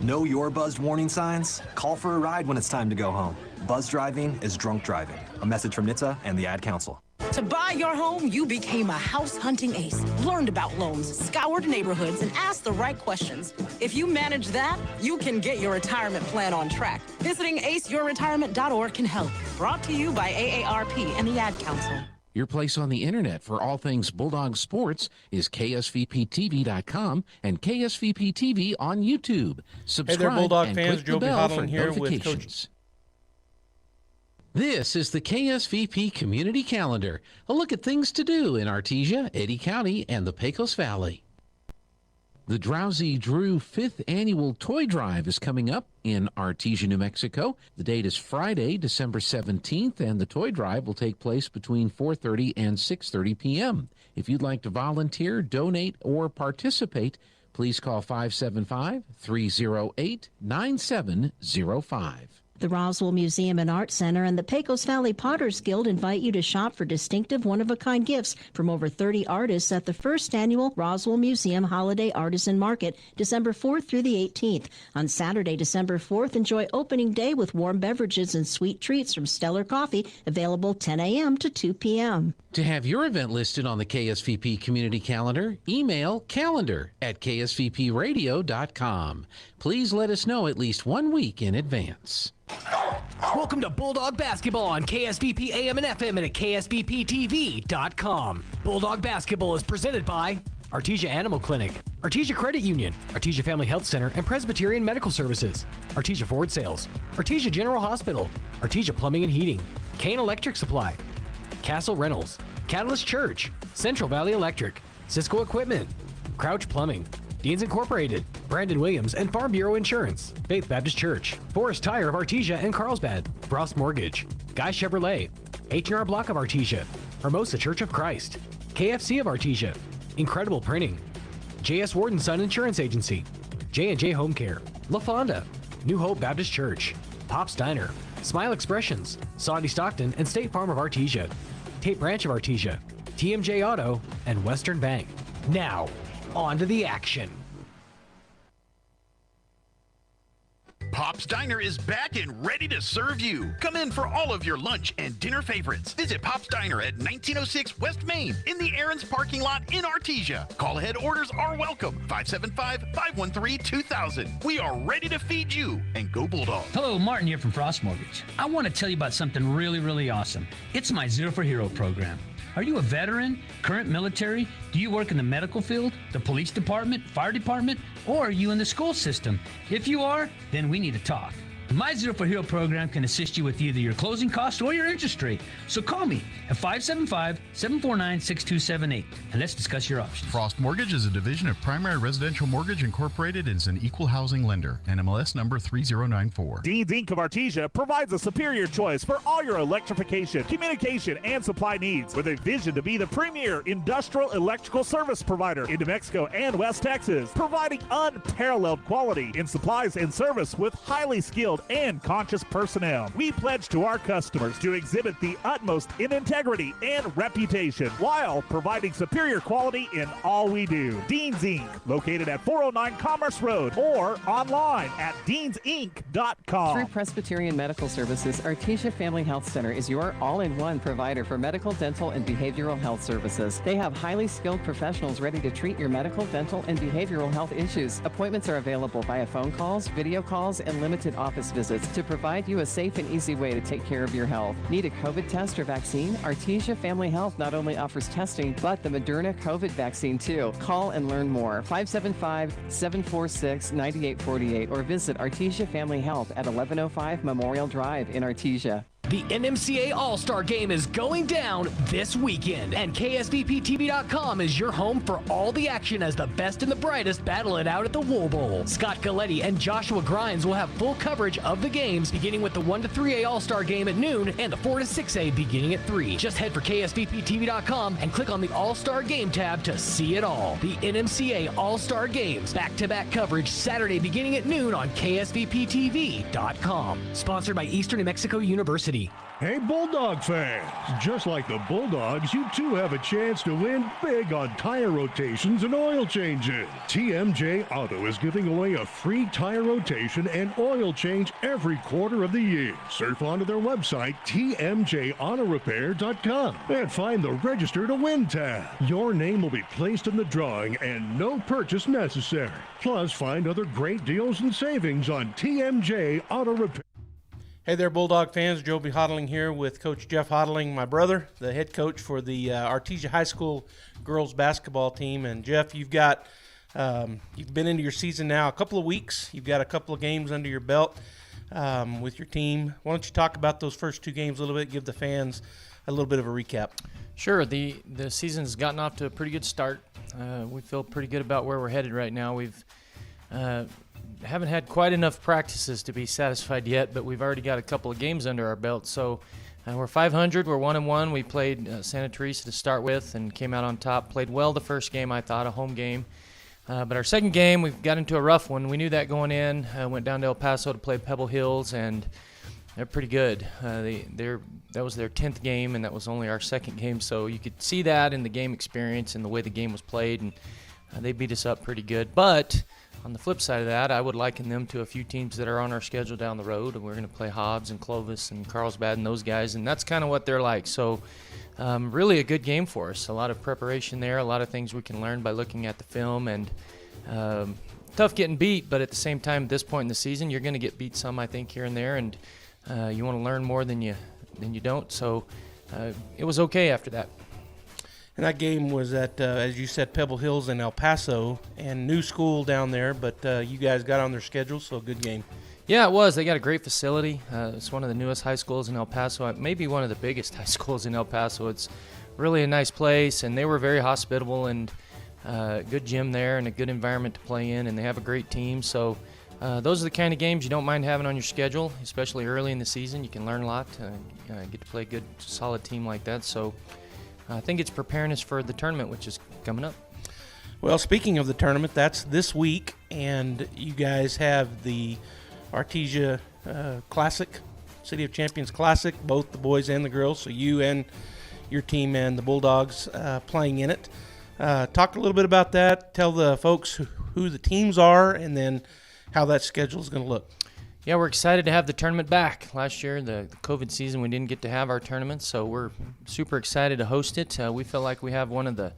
Know your buzzed warning signs? Call for a ride when it's time to go home. Buzz driving is drunk driving. A message from NHTSA and the Ad Council. To buy your home, you became a house hunting ace, learned about loans, scoured neighborhoods, and asked the right questions. If you manage that, you can get your retirement plan on track. Visiting aceyourretirement.org can help. Brought to you by AARP and the Ad Council. Your place on the internet for all things Bulldog sports is KSVPTV.com and KSVP TV on YouTube. Subscribe hey there, Bulldog and fans. click the Joe bell for here notifications. with Coach. This is the KSVP Community Calendar, a look at things to do in Artesia, Eddy County, and the Pecos Valley. The Drowsy Drew 5th Annual Toy Drive is coming up in Artesia, New Mexico. The date is Friday, December 17th, and the toy drive will take place between 4:30 and 6:30 p.m. If you'd like to volunteer, donate, or participate, please call 575-308-9705. The Roswell Museum and Art Center and the Pecos Valley Potters Guild invite you to shop for distinctive one-of-a-kind gifts from over 30 artists at the first annual Roswell Museum Holiday Artisan Market, December 4th through the 18th. On Saturday, December 4th, enjoy opening day with warm beverages and sweet treats from Stellar Coffee, available 10 a.m. to 2 p.m. To have your event listed on the KSVP Community Calendar, email calendar@ksvpradio.com. Please let us know at least 1 week in advance. Welcome to Bulldog Basketball on KSVP AM and FM and at KSVPTV.com. Bulldog Basketball is presented by Artesia Animal Clinic, Artesia Credit Union, Artesia Family Health Center and Presbyterian Medical Services, Artesia Ford Sales, Artesia General Hospital, Artesia Plumbing and Heating, Kane Electric Supply, Castle Rentals, Catalyst Church, Central Valley Electric, Cisco Equipment, Crouch Plumbing, Deans Incorporated, Brandon Williams and Farm Bureau Insurance, Faith Baptist Church, Forest Tire of Artesia and Carlsbad, Frost Mortgage, Guy Chevrolet, H&R Block of Artesia, Hermosa Church of Christ, KFC of Artesia, Incredible Printing, J.S. Warden Son Insurance Agency, J&J Home Care, La Fonda, New Hope Baptist Church, Pop's Diner, Smile Expressions, Saudi Stockton and State Farm of Artesia, Tate Branch of Artesia, TMJ Auto, and Western Bank. Now, on to the action. Pop's Diner is back and ready to serve you. Come in for all of your lunch and dinner favorites. Visit Pop's Diner at 1906 West Main in the Aaron's parking lot in Artesia. Call ahead orders are welcome. 575-513-2000. We are ready to feed you, and go Bulldogs. Hello, Martin here from Frost Mortgage. I want to tell you about something really, really awesome. It's my Zero for Hero program. Are you a veteran, current military? Do you work in the medical field, the police department, fire department, or are you in the school system? If you are, then we need to talk. My Zero for Hero program can assist you with either your closing costs or your interest rate. So call me at 575-749-6278 and let's discuss your options. Frost Mortgage is a division of Primary Residential Mortgage Incorporated and is an equal housing lender. NMLS number 3094. Dean's Inc. of Artesia provides a superior choice for all your electrification, communication, and supply needs with a vision to be the premier industrial electrical service provider in New Mexico and West Texas, providing unparalleled quality in supplies and service with highly skilled and conscious personnel. We pledge to our customers to exhibit the utmost in integrity and reputation while providing superior quality in all we do. Dean's Inc., located at 409 Commerce Road or online at deansinc.com. Through Presbyterian Medical Services, Artesia Family Health Center is your all-in-one provider for medical, dental, and behavioral health services. They have highly skilled professionals ready to treat your medical, dental, and behavioral health issues. Appointments are available via phone calls, video calls, and limited office visits to provide you a safe and easy way to take care of your health. Need a COVID test or vaccine? Artesia Family Health not only offers testing, but the Moderna COVID vaccine too. Call and learn more. 575-746-9848 or visit Artesia Family Health at 1105 Memorial Drive in Artesia. The NMCA All-Star Game is going down this weekend, and KSVPTV.com is your home for all the action as the best and the brightest battle it out at the Wool Bowl. Scott Galletti and Joshua Grimes will have full coverage of the games, beginning with the 1 to 3A All-Star Game at noon and the 4 to 6A beginning at 3. Just head for KSVPTV.com and click on the All-Star Game tab to see it all. The NMCA All-Star Games, back-to-back coverage Saturday beginning at noon on KSVPTV.com. Sponsored by Eastern New Mexico University. Hattie. Hey, Bulldog fans! Just like the Bulldogs, you too have a chance to win big on tire rotations and oil changes. TMJ Auto is giving away a free tire rotation and oil change every quarter of the year. Surf onto their website, tmjautorepair.com, and find the Register to Win tab. Your name will be placed in the drawing and no purchase necessary. Plus, find other great deals and savings on TMJ Auto Repair. Hey there, Bulldog fans. Joby Hodling here with Coach Jeff Hodling, my brother, the head coach for the Artesia High School girls basketball team. And Jeff, you've got you've been into your season now a couple of weeks. You've got a couple of games under your belt with your team. Why don't you talk about those first two games a little bit? Give the fans a little bit of a recap. Sure. The season's gotten off to a pretty good start. We feel pretty good about where we're headed right now. We've haven't had quite enough practices to be satisfied yet, but we've already got a couple of games under our belt. So we're 500. We're 1-1. We played Santa Teresa to start with and came out on top. Played well the first game, I thought, a home game. But our second game, we got into a rough one. We knew that going in. Went down to El Paso to play Pebble Hills, and they're pretty good. That was their 10th game, and that was only our second game. So you could see that in the game experience and the way the game was played, and they beat us up pretty good. But on the flip side of that, I would liken them to a few teams that are on our schedule down the road, and we're going to play Hobbs and Clovis and Carlsbad and those guys, and that's kind of what they're like. So really a good game for us. A lot of preparation there, a lot of things we can learn by looking at the film, and tough getting beat, but at the same time, at this point in the season, you're going to get beat some, I think, here and there, and you want to learn more than you don't. So it was okay after that. And that game was at, as you said, Pebble Hills in El Paso, and new school down there, but you guys got on their schedule, so a good game. Yeah, it was. They got a great facility. It's one of the newest high schools in El Paso, maybe one of the biggest high schools in El Paso. It's really a nice place, and they were very hospitable, and good gym there and a good environment to play in, and they have a great team. So those are the kind of games you don't mind having on your schedule, especially early in the season. You can learn a lot, get to play a good, solid team like that. So I think it's preparing us for the tournament, which is coming up. Well, speaking of the tournament, that's this week, and you guys have the Artesia Classic, City of Champions Classic, both the boys and the girls, so you and your team and the Bulldogs playing in it. Talk a little bit about that. Tell the folks who the teams are, and then how that schedule is going to look. Yeah, we're excited to have the tournament back. Last year, the COVID season, we didn't get to have our tournament, so we're super excited to host it. We feel like we have one of the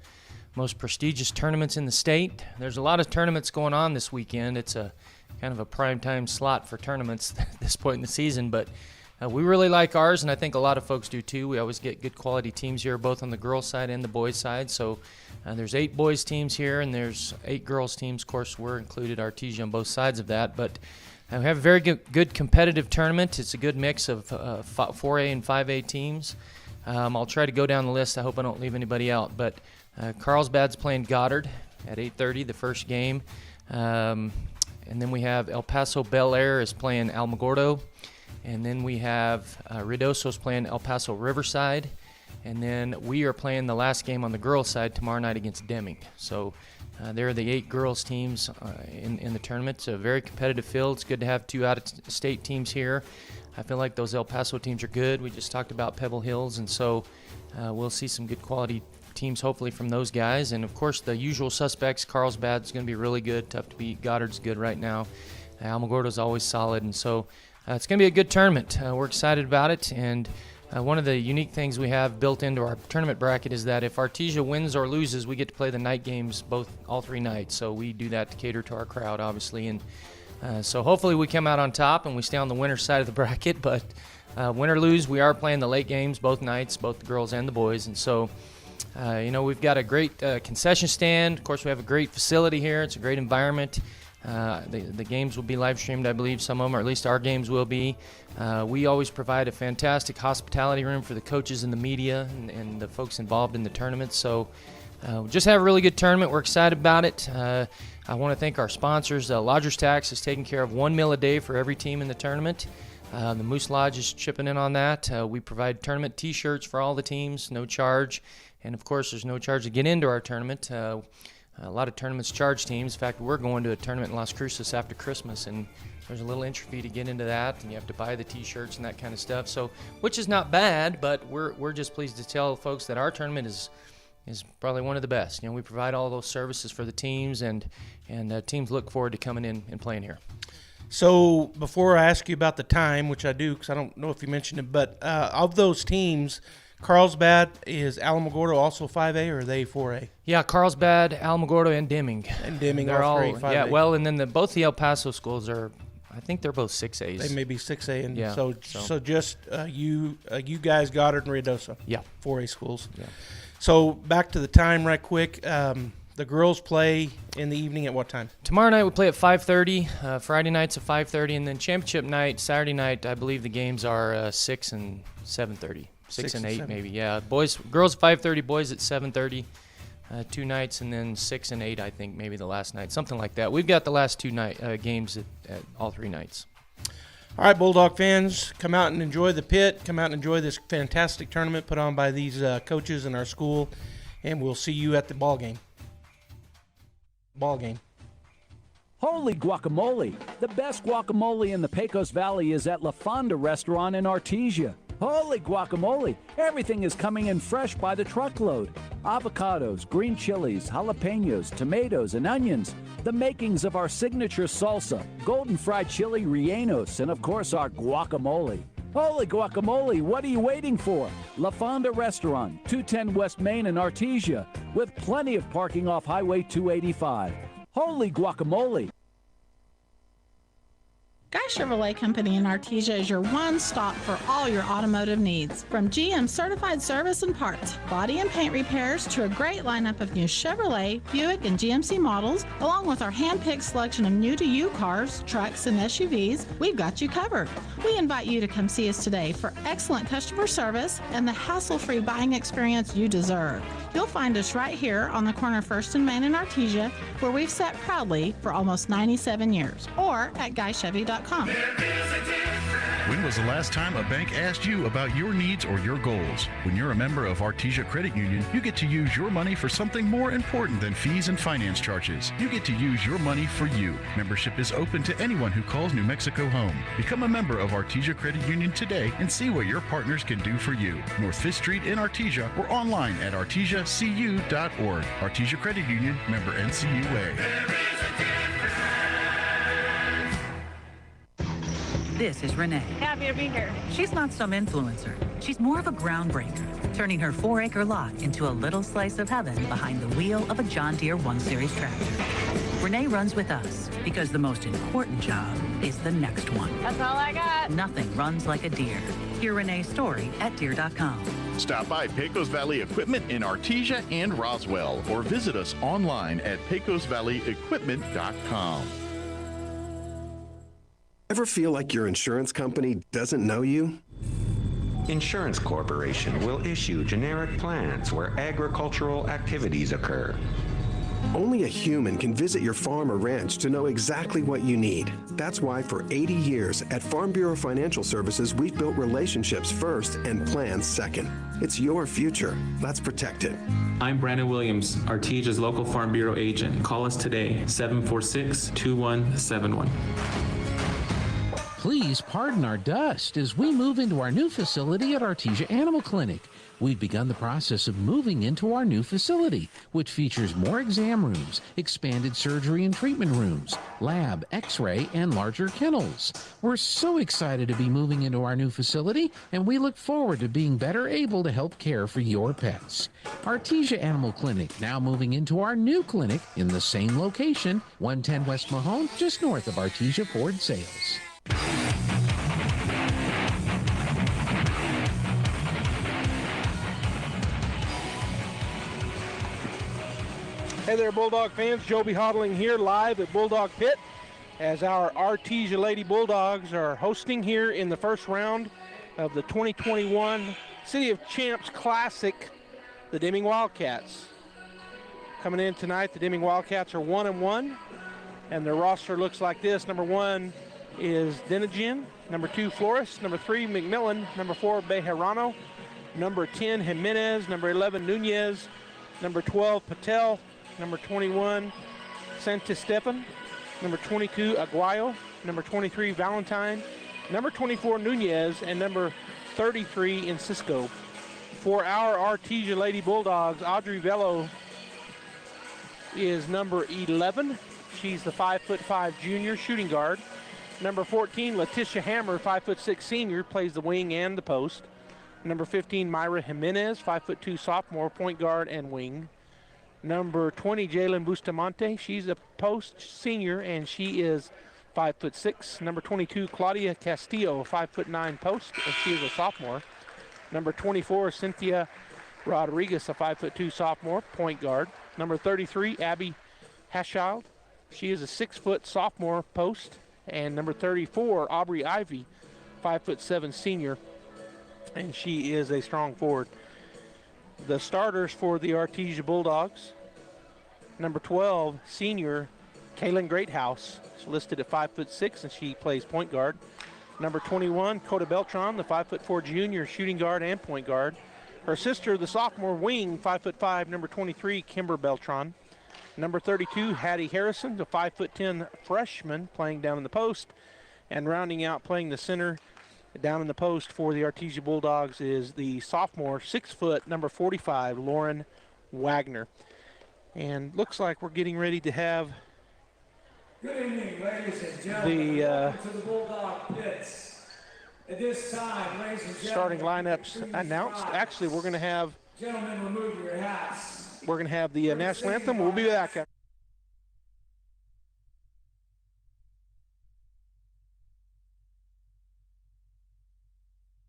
most prestigious tournaments in the state. There's a lot of tournaments going on this weekend. It's a kind of a prime time slot for tournaments at this point in the season, but we really like ours, and I think a lot of folks do too. We always get good quality teams here, both on the girls' side and the boys' side. So there's 8 boys teams here, and there's 8 girls teams. Of course, we're included, Artesia, on both sides of that, but we have a very good competitive tournament. It's a good mix of 4A and 5A teams. I'll try to go down the list. I hope I don't leave anybody out. But Carlsbad's playing Goddard at 8:30, the first game. And then we have El Paso Bel Air is playing Alamogordo. And then we have Ruidoso's playing El Paso Riverside. And then we are playing the last game on the girls' side tomorrow night against Deming. So they're the 8 girls teams in the tournament. It's a very competitive field. It's good to have 2 out-of-state teams here. I feel like those El Paso teams are good. We just talked about Pebble Hills, and so we'll see some good quality teams hopefully from those guys. And, of course, the usual suspects, Carlsbad's going to be really good, tough to beat. Goddard's good right now. Alamogordo's always solid, and so it's going to be a good tournament. We're excited about it, and one of the unique things we have built into our tournament bracket is that if Artesia wins or loses, we get to play the night games all 3 nights. So we do that to cater to our crowd, obviously. And so hopefully we come out on top and we stay on the winner's side of the bracket. But win or lose, we are playing the late games both nights, both the girls and the boys. And so, we've got a great concession stand. Of course, we have a great facility here. It's a great environment. The games will be live streamed, I believe, some of them, or at least our games will be. We always provide a fantastic hospitality room for the coaches and the media and the folks involved in the tournament. So we just have a really good tournament. We're excited about it. I want to thank our sponsors. Lodgers Tax is taking care of 1 meal a day for every team in the tournament. The Moose Lodge is chipping in on that. We provide tournament T-shirts for all the teams, no charge. And, of course, there's no charge to get into our tournament. a lot of tournaments charge teams. In fact, we're going to a tournament in Las Cruces after Christmas, and there's a little entry fee to get into that, and you have to buy the T-shirts and that kind of stuff. So, which is not bad, but we're just pleased to tell folks that our tournament is probably one of the best. We provide all those services for the teams, and teams look forward to coming in and playing here. So before I ask you about the time, which I do because I don't know if you mentioned it, but of those teams, Carlsbad, is Alamogordo also 5A or are they 4A? Yeah, Carlsbad, Alamogordo, and Deming. And Deming they're all 5A. Yeah, well, and then both the El Paso schools are, I think they're both 6As. They may be 6A, and yeah, so just you guys, Goddard and Ruidoso. Yeah, 4A schools. Yeah. So back to the time right quick. The girls play in the evening at what time? Tomorrow night we play at 5:30. Friday nights at 5:30, and then championship night, Saturday night, I believe the games are 6 and 7:30. 6 and 8 maybe. Yeah, girls at 5:30, boys at 7:30. 2 nights, and then 6 and 8 I think maybe the last night, something like that. We've got the last 2 games at all 3 nights. All right, Bulldog fans, come out and enjoy the pit. Come out and enjoy this fantastic tournament put on by these coaches in our school, and we'll see you at the ball game. Holy guacamole! The best guacamole in the Pecos Valley is at La Fonda Restaurant in Artesia. Holy guacamole! Everything is coming in fresh by the truckload. Avocados, green chilies, jalapenos, tomatoes, and onions. The makings of our signature salsa, golden fried chili rellenos, and of course our guacamole. Holy guacamole, what are you waiting for? La Fonda Restaurant, 210 West Main in Artesia, with plenty of parking off Highway 285. Holy guacamole! Guy Chevrolet Company in Artesia is your one stop for all your automotive needs. From GM certified service and parts, body and paint repairs, to a great lineup of new Chevrolet, Buick, and GMC models, along with our hand-picked selection of new-to-you cars, trucks, and SUVs, we've got you covered. We invite you to come see us today for excellent customer service and the hassle-free buying experience you deserve. You'll find us right here on the corner of 1st and Main in Artesia, where we've sat proudly for almost 97 years, or at GuyChevy.com. When was the last time a bank asked you about your needs or your goals? When you're a member of Artesia Credit Union, you get to use your money for something more important than fees and finance charges. You get to use your money for you. Membership is open to anyone who calls New Mexico home. Become a member of Artesia Credit Union today and see what your partners can do for you. North 5th Street in Artesia or online at artesiacu.org. Artesia Credit Union, member NCUA. This is Renee. Happy to be here. She's not some influencer. She's more of a groundbreaker, turning her 4-acre lot into a little slice of heaven behind the wheel of a John Deere 1 Series tractor. Renee runs with us because the most important job is the next one. That's all I got. Nothing runs like a Deere. Hear Renee's story at Deere.com. Stop by Pecos Valley Equipment in Artesia and Roswell, or visit us online at pecosvalleyequipment.com. Ever feel like your insurance company doesn't know you? Insurance Corporation will issue generic plans where agricultural activities occur. Only a human can visit your farm or ranch to know exactly what you need. That's why for 80 years at Farm Bureau Financial Services, we've built relationships first and plans second. It's your future. Let's protect it. I'm Brandon Williams, Artesia's local Farm Bureau agent. Call us today, 746-2171. Please pardon our dust as we move into our new facility at Artesia Animal Clinic. We've begun the process of moving into our new facility, which features more exam rooms, expanded surgery and treatment rooms, lab, x-ray, and larger kennels. We're so excited to be moving into our new facility, and we look forward to being better able to help care for your pets. Artesia Animal Clinic, now moving into our new clinic in the same location, 110 West Mahone, just north of Artesia Ford Sales. Hey there, Bulldog fans. Joby Hodling here live at Bulldog Pit as our Artesia Lady Bulldogs are hosting here in the first round of the 2021 City of Champs Classic, the Deming Wildcats. Coming in tonight, the Deming Wildcats are 1-1, and their roster looks like this. Number 1 is Denigen, number 2 Flores, number 3 McMillan, number 4 Bejarano, number 10 Jimenez, number 11 Nunez, number 12 Patel, number 21, Santistepan, number 22, Aguayo, number 23, Valentine, number 24, Nunez, and number 33, Incisco. For our Artesia Lady Bulldogs, Audrey Velo is number 11. She's the 5'5" junior shooting guard. Number 14, Letitia Hammer, 5'6" senior, plays the wing and the post. Number 15, Myra Jimenez, 5'2" sophomore, point guard and wing. Number 20, Jalen Bustamante, she's a post senior and she is 5'6". Number 22, Claudia Castillo, 5'9" post, and she is a sophomore. Number 24, Cynthia Rodriguez, a 5'2" sophomore, point guard. Number 33, Abby Haschild, she is a 6' sophomore post. And number 34, Aubrey Ivy, 5'7" senior, and she is a strong forward. The starters for the Artesia Bulldogs, number 12, senior Kaylin Greathouse, is listed at 5'6", and she plays point guard. Number 21, Coda Beltran, the 5'4" junior, shooting guard and point guard. Her sister, the sophomore wing, 5'5", number 23, Kimber Beltran. Number 32, Hattie Harrison, the 5'10" freshman, playing down in the post. And rounding out playing the center down in the post for the Artesia Bulldogs is the sophomore, 6 foot, number 45, Lauren Wagner. And looks like we're getting ready to have Good evening, ladies and gentlemen. Welcome to the Bulldog Pits. At this time, ladies and gentlemen, starting lineups announced. Actually, we're going to have gentlemen, remove your hats. We're going to have the national anthem. We'll be back.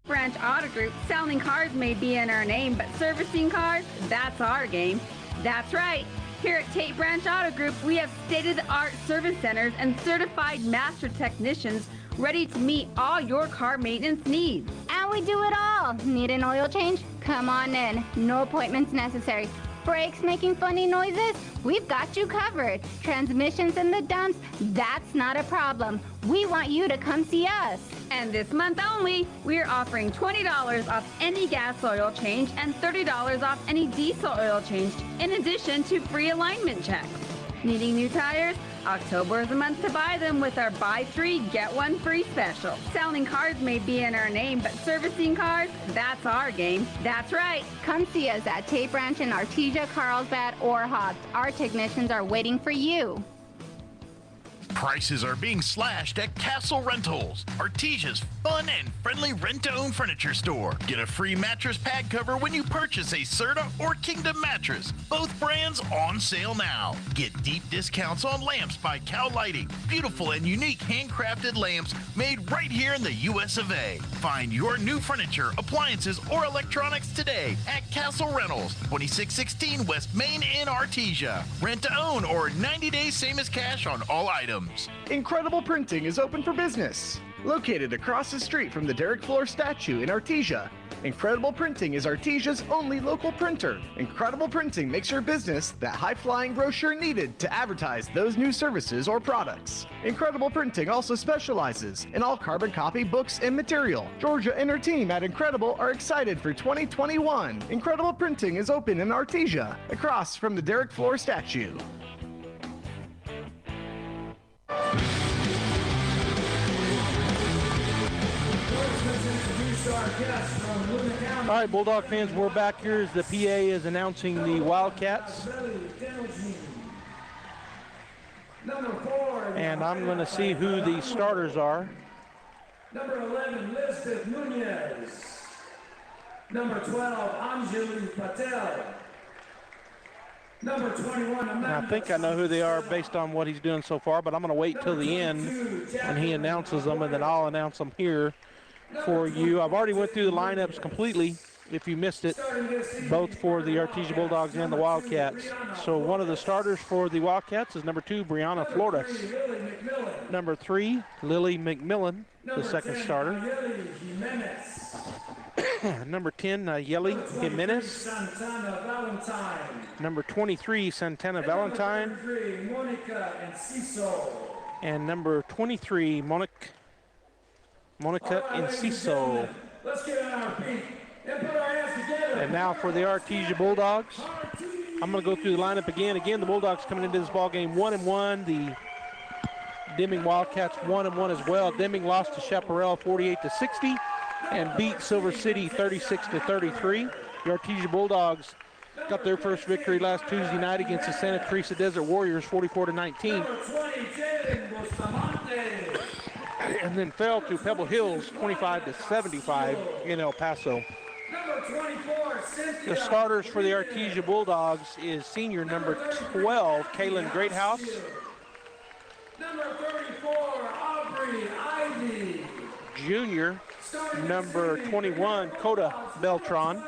Branch Auto Group, selling cars may be in our name, but servicing cars, that's our game. That's right. Here at Tate Branch Auto Group, we have state-of-the-art service centers and certified master technicians ready to meet all your car maintenance needs. And we do it all. Need an oil change? Come on in. No appointments necessary. Brakes making funny noises? We've got you covered. Transmissions in the dumps? That's not a problem. We want you to come see us. And this month only, we're offering $20 off any gas oil change and $30 off any diesel oil change, in addition to free alignment checks. Needing new tires? October is the month to buy them with our buy 3, get 1 free special. Selling cars may be in our name, but servicing cars, that's our game. That's right. Come see us at Tate Branch in Artesia, Carlsbad, or Hobbs. Our technicians are waiting for you. Prices are being slashed at Castle Rentals, Artesia's fun and friendly rent-to-own furniture store. Get a free mattress pad cover when you purchase a Serta or Kingdom mattress. Both brands on sale now. Get deep discounts on lamps by Cow Lighting. Beautiful and unique handcrafted lamps made right here in the US of A. Find your new furniture, appliances, or electronics today at Castle Rentals, 2616 West Main in Artesia. Rent-to-own or 90 days same as cash on all items. Incredible Printing is open for business. Located across the street from the Derek Floor statue in Artesia, Incredible Printing is Artesia's only local printer. Incredible Printing makes your business that high-flying brochure needed to advertise those new services or products. Incredible Printing also specializes in all carbon copy books and material. Georgia and her team at Incredible are excited for 2021. Incredible Printing is open in Artesia, across from the Derek Floor statue. All right, Bulldog fans, we're back here as the PA is announcing the Wildcats. And I'm going to see who the starters are. Number 11, Lisbeth Nunez. Number 12, Anjali Patel. Number 21, I think I know who they are based on what he's doing so far, but I'm going to wait till the end when he announces them, and then I'll announce them here for you. I've already went through the lineups completely, if you missed it, both for the Artesia Bulldogs and the Wildcats. So one of the starters for the Wildcats is number 2, Brianna Flores. Number 3, Lily McMillan, the second starter. Number 10, Yeli Jimenez. Number 23, Santana Valentine. And number 23, Monica Enciso. Let's get on our feet and put our hands together. And now for the Artesia Bulldogs. I'm going to go through the lineup again. Again, the Bulldogs coming into this ball game 1-1. The Deming Wildcats 1-1 as well. Deming lost to Chaparral 48-60 and beat Silver City 36-33. The Artesia Bulldogs got their first victory last Tuesday night against the Santa Teresa Desert Warriors 44-19. And then fell to Pebble Hills 25-75 in El Paso. The starters for the Artesia Bulldogs is senior number 12, Kaylin Greathouse. Number 34, Aubrey Ivy. Junior number 21, Coda Beltran.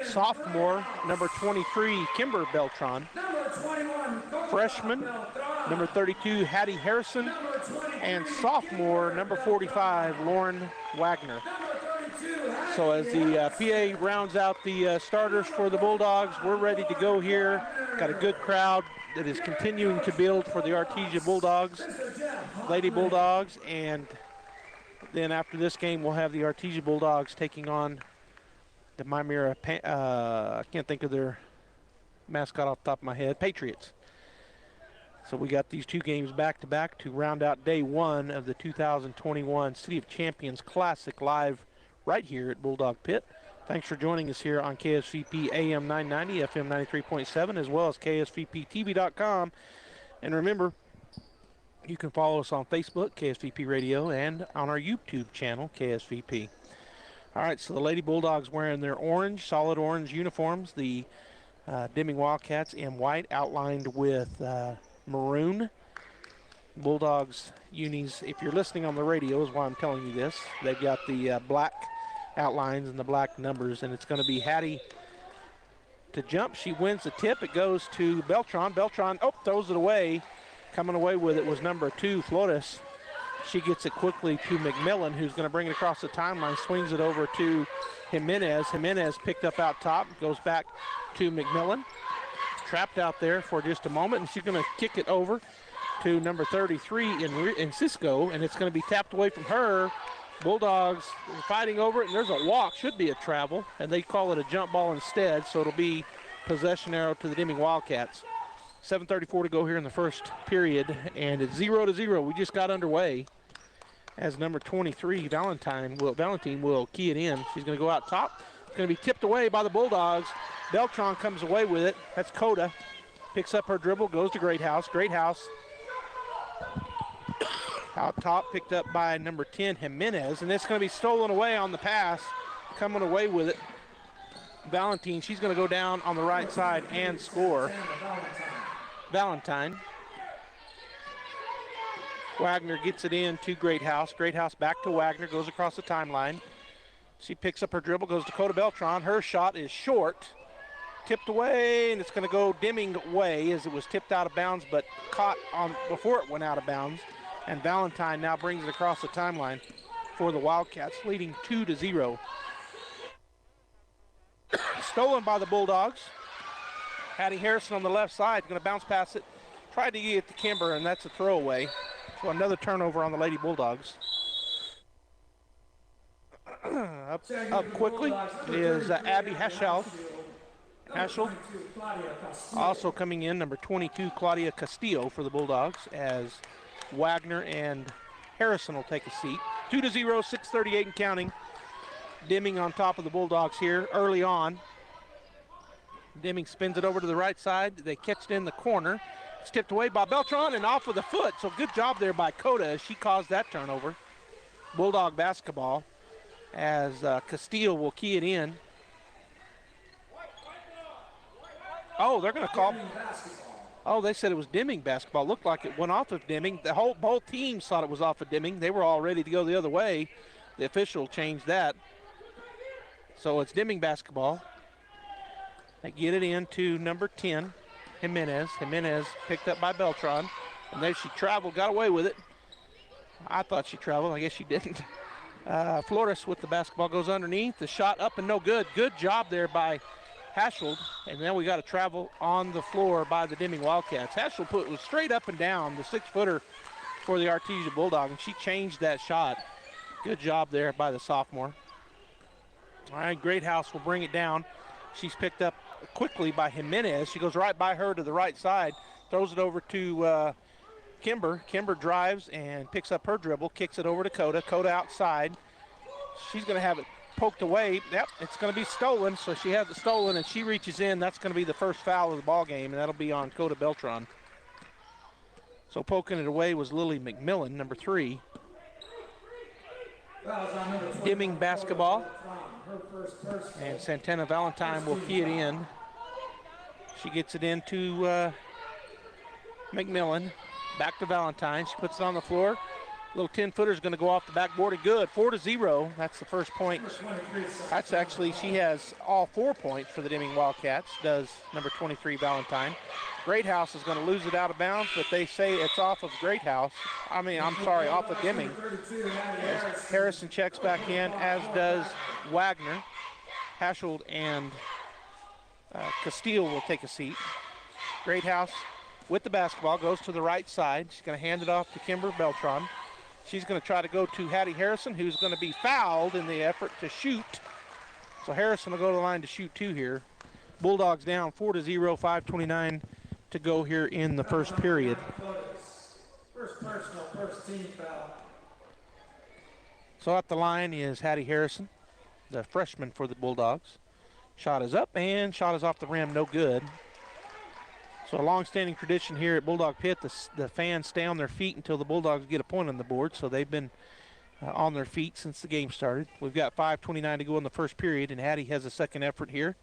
Sophomore number 23, Kimber Beltran. Freshman number 32, Hattie Harrison. And sophomore number 45, Lauren Wagner. So as the PA rounds out the starters for the Bulldogs, we're ready to go here. Got a good crowd that is continuing to build for the Artesia Bulldogs, Lady Bulldogs, and then after this game, we'll have the Artesia Bulldogs taking on the Mymera, I can't think of their mascot off the top of my head, Patriots. So we got these two games back-to-back to round out day one of the 2021 City of Champions Classic live right here at Bulldog Pit. Thanks for joining us here on KSVP AM 990, FM 93.7, as well as KSVPTV.com. And remember, you can follow us on Facebook, KSVP Radio, and on our YouTube channel, KSVP. All right, so the Lady Bulldogs wearing their orange, solid orange uniforms. The Deming Wildcats in white, outlined with maroon. Bulldogs unis, if you're listening on the radio, is why I'm telling you this. They've got the black outlines and the black numbers, and it's going to be Hattie to jump. She wins the tip. It goes to Beltran. Beltran, throws it away. Coming away with it was number 2, Flores. She gets it quickly to McMillan, who's going to bring it across the timeline, swings it over to Jimenez. Jimenez picked up out top, goes back to McMillan. Trapped out there for just a moment, and she's going to kick it over to number 33 in Cisco, and it's going to be tapped away from her. Bulldogs fighting over it, and there's a walk, should be a travel, and they call it a jump ball instead, so it'll be possession arrow to the Deming Wildcats. 7:34 to go here in the first period, and it's 0-0. We just got underway as number 23, Valentine will key it in. She's going to go out top. It's going to be tipped away by the Bulldogs. Beltran comes away with it. That's Coda. Picks up her dribble, goes to Greathouse. Greathouse out top, picked up by number 10, Jimenez, and it's going to be stolen away on the pass. Coming away with it, Valentine. She's going to go down on the right side and score. Valentine. Wagner gets it in to Greathouse. Greathouse back to Wagner, goes across the timeline. She picks up her dribble, goes to Coda Beltran. Her shot is short. Tipped away, and it's going to go Deming way as it was tipped out of bounds, but caught on before it went out of bounds. And Valentine now brings it across the timeline for the Wildcats, leading 2-0. Stolen by the Bulldogs. Hattie Harrison on the left side, going to bounce past it. Tried to get it to Kimber, and that's a throwaway. So another turnover on the Lady Bulldogs. Up quickly is Abby Haschel. Also coming in, number 22, Claudia Castillo for the Bulldogs, as Wagner and Harrison will take a seat. 2-0, 6:38 and counting. Deming on top of the Bulldogs here early on. Deming spins it over to the right side. They catch it in the corner. It's tipped away by Beltran and off with a foot. So good job there by Coda as she caused that turnover. Bulldog basketball as Castillo will key it in. Oh, they're going to call. Oh, they said it was Deming basketball. Looked like it went off of Deming. Both teams thought it was off of Deming. They were all ready to go the other way. The official changed that. So it's Deming basketball. They get it in to number 10, Jimenez. Jimenez picked up by Beltran. And there she traveled, got away with it. I thought she traveled. I guess she didn't. Flores with the basketball goes underneath. The shot up and no good. Good job there by Haschel. And then we got to travel on the floor by the Deming Wildcats. Haschel was straight up and down, the 6-footer for the Artesia Bulldog, and she changed that shot. Good job there by the sophomore. All right, Greathouse will bring it down. She's picked up quickly by Jimenez. She goes right by her to the right side, throws it over to Kimber. Kimber drives and picks up her dribble, kicks it over to Coda. Coda outside. She's going to have it poked away. Yep, it's going to be stolen, so she has it stolen, and she reaches in. That's going to be the first foul of the ball game, and that'll be on Coda Beltran. So poking it away was Lily McMillan, number 3. Deming basketball, and Santana Valentine will key it in. She gets it into McMillan. Back to Valentine. She puts it on the floor. Little 10-footer is going to go off the backboard and good. 4-0. That's the first point. That's actually, she has all 4 points for the Deming Wildcats, does number 23 Valentine. Greathouse is going to lose it out of bounds, but they say it's off of Greathouse. Off of Deming. Harrison checks back in, as does Wagner. Haschel and Castile will take a seat. Greathouse with the basketball goes to the right side. She's going to hand it off to Kimber Beltran. She's going to try to go to Hattie Harrison, who's going to be fouled in the effort to shoot. So Harrison will go to the line to shoot 2 here. Bulldogs down 4-0, 5:29 to go here in the first period. First personal, first team foul. So at the line is Hattie Harrison, the freshman for the Bulldogs. Shot is up, and shot is off the rim, no good. So a long-standing tradition here at Bulldog Pit, the fans stay on their feet until the Bulldogs get a point on the board, so they've been on their feet since the game started. We've got 5:29 to go in the first period, and Hattie has a second effort here.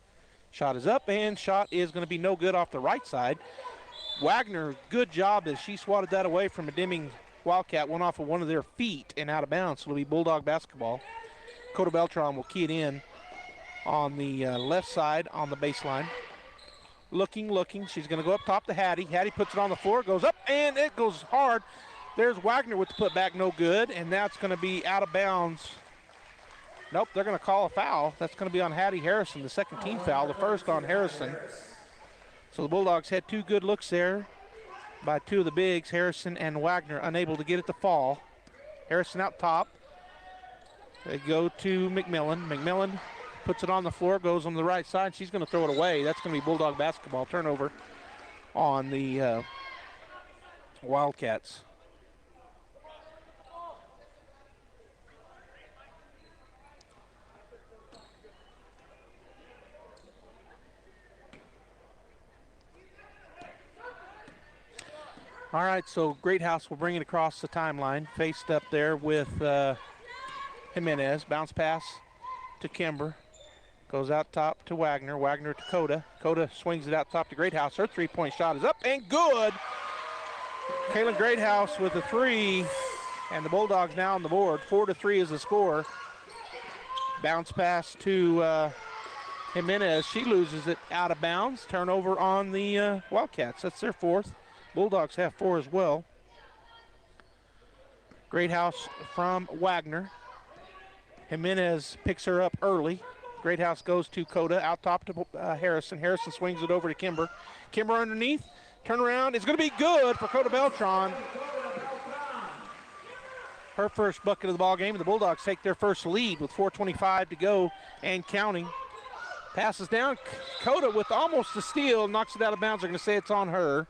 Shot is up, and shot is going to be no good off the right side. Wagner, good job as she swatted that away from a Deming Wildcat, went off of one of their feet and out of bounds, so it'll be Bulldog basketball. Coda Beltran will key it in on the left side on the baseline. Looking. She's going to go up top to Hattie. Hattie puts it on the floor, goes up, and it goes hard. There's Wagner with the putback, no good, and that's going to be out of bounds. Nope, they're going to call a foul. That's going to be on Hattie Harrison, the second team foul, the first on Harrison. So the Bulldogs had 2 good looks there by 2 of the bigs, Harrison and Wagner, unable to get it to fall. Harrison out top. They go to McMillan. McMillan puts it on the floor, goes on the right side. She's going to throw it away. That's going to be Bulldog basketball. Turnover on the Wildcats. All right, so Greathouse will bring it across the timeline. Faced up there with Jimenez. Bounce pass to Kimber. Goes out top to Wagner. Wagner to Coda. Coda swings it out top to Greathouse. Her 3-point shot is up and good. Kaylin Greathouse with a 3. And the Bulldogs now on the board. 4-3 is the score. Bounce pass to Jimenez. She loses it out of bounds. Turnover on the Wildcats. That's their 4th. Bulldogs have 4 as well. Greathouse from Wagner. Jimenez picks her up early. Greathouse goes to Coda, out top to Harrison. Harrison swings it over to Kimber. Kimber underneath, turn around. It's going to be good for Coda Beltran. Her first bucket of the ball game. The Bulldogs take their first lead with 4:25 to go and counting. Passes down. Coda with almost a steal, knocks it out of bounds. They're going to say it's on her,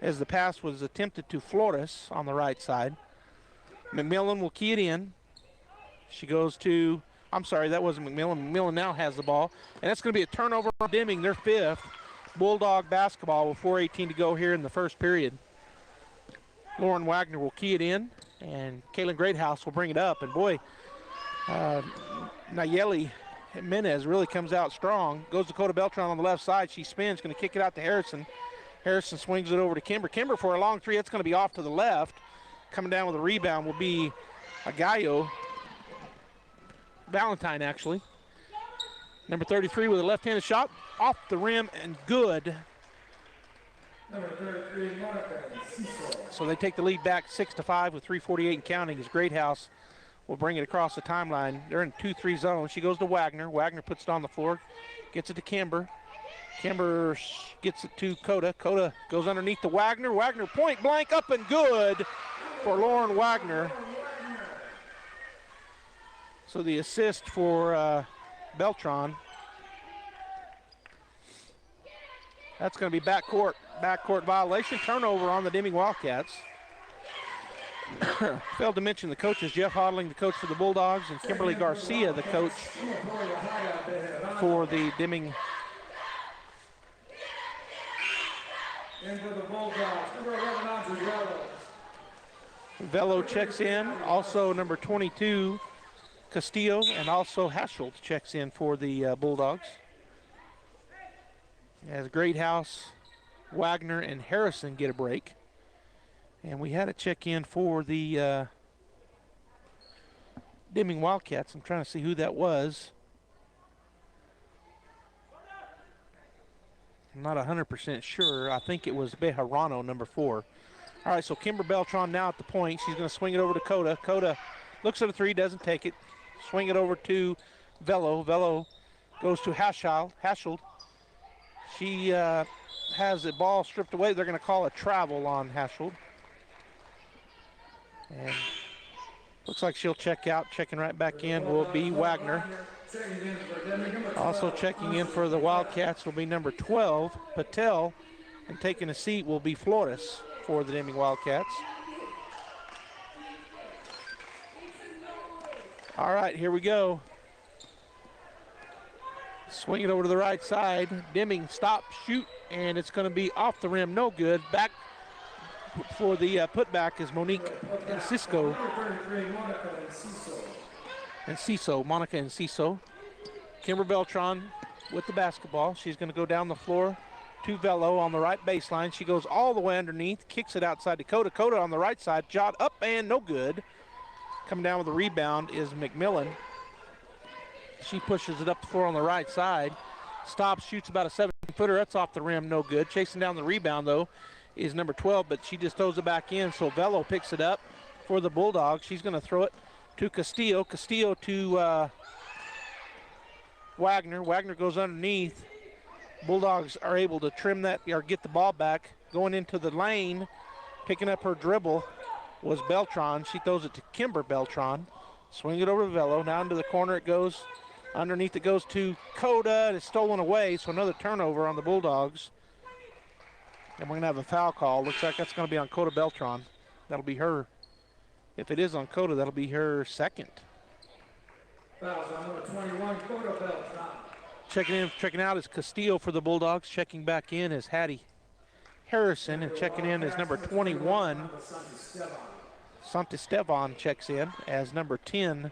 as the pass was attempted to Flores on the right side. McMillan will key it in. She goes to, I'm sorry, that wasn't McMillan. McMillan now has the ball. And that's going to be a turnover on Deming, their 5th. Bulldog basketball with 4:18 to go here in the first period. Lauren Wagner will key it in, and Kaylin Greathouse will bring it up. And boy, Nayeli Jimenez really comes out strong. Goes to Coda Beltran on the left side. She spins, going to kick it out to Harrison. Harrison swings it over to Kimber. Kimber for a long 3. It's going to be off to the left. Coming down with a rebound will be Agallo. Valentine, actually. Number 33 with a left-handed shot. Off the rim and good. So they take the lead back 6-5 with 3:48 and counting as Greathouse will bring it across the timeline. They're in 2-3 zone. She goes to Wagner. Wagner puts it on the floor. Gets it to Kimber. Kimber gets it to Coda. Coda goes underneath to Wagner. Wagner point blank up and good for Lauren Wagner. So the assist for Beltran. That's going to be backcourt violation. Turnover on the Deming Wildcats. Failed to mention the coaches, Jeff Hodling, the coach for the Bulldogs, and Kimberly Garcia, the coach for the Deming. Velo checks in. Also number 22, Castillo, and also Haschel checks in for the Bulldogs. As Greathouse, Wagner, and Harrison get a break. And we had a check-in for the Deming Wildcats. I'm trying to see who that was. I'm not 100% sure. I think it was Bejarano, number 4. All right, so Kimber Beltran now at the point. She's going to swing it over to Coda. Coda looks at a 3, doesn't take it. Swing it over to Velo. Velo goes to Haschel. She has the ball stripped away. They're going to call a travel on Haschel. And looks like she'll check out. Checking right back in will be Wagner. Also checking in for the Wildcats will be number 12, Patel. And taking a seat will be Flores for the Deming Wildcats. All right, here we go. Swing it over to the right side. Deming stop, shoot, and it's going to be off the rim. No good. Back for the putback is Monique and Cisco. Monica and Ciso. Kimber Beltran with the basketball. She's going to go down the floor to Velo on the right baseline. She goes all the way underneath, kicks it outside to Coda. Coda on the right side, shot up and no good. Coming down with the rebound is McMillan. She pushes it up the floor on the right side. Stops, shoots about a 7-footer. That's off the rim, no good. Chasing down the rebound, though, is number 12, but she just throws it back in. So Velo picks it up for the Bulldogs. She's going to throw it to Castillo. Castillo to Wagner. Wagner goes underneath. Bulldogs are able to trim that or get the ball back. Going into the lane, picking up her dribble was Beltran. She throws it to Kimber Beltran. Swing it over to Velo. Now into the corner it goes. Underneath it goes to Coda. It's stolen away, so another turnover on the Bulldogs. And we're going to have a foul call. Looks like that's going to be on Coda Beltran. That'll be her. If it is on Coda, that'll be her second. Fouls on number 21, Coda Beltran. Checking out is Castillo for the Bulldogs. Checking back in is Hattie Harrison. And checking in is number 21, Santisteban checks in as number 10.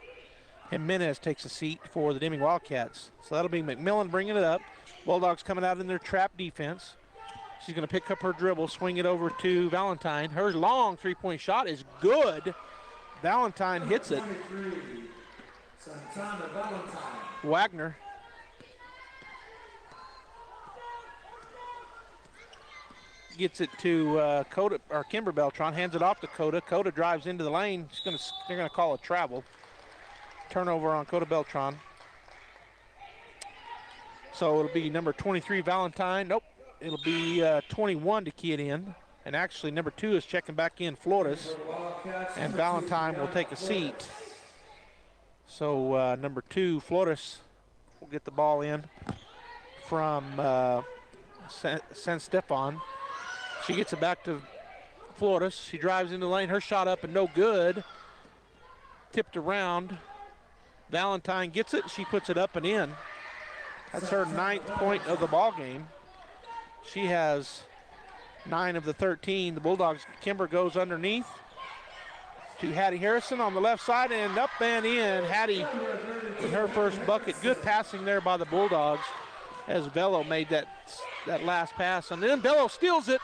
Jimenez takes a seat for the Deming Wildcats. So that'll be McMillan bringing it up. Bulldogs coming out in their trap defense. She's going to pick up her dribble, swing it over to Valentine. Her long three-point shot is good. Valentine hits it. Wagner. Gets it to Coda, or Kimber Beltran, hands it off to Coda. Coda drives into the lane. They're going to call a travel. Turnover on Coda Beltran. So it'll be number 23, Valentine. Nope, it'll be 21 to key it in. And actually number 2 is checking back in, Flores. And Valentine will take a seat. So number 2, Flores, will get the ball in from San Stefan. She gets it back to Flores. She drives into the lane. Her shot up and no good. Tipped around. Valentine gets it. She puts it up and in. That's her 9th point of the ball game. She has 9 of the 13. The Bulldogs, Kimber goes underneath to Hattie Harrison on the left side and up and in. Hattie with her first bucket. Good passing there by the Bulldogs as Velo made that last pass. And then Velo steals it.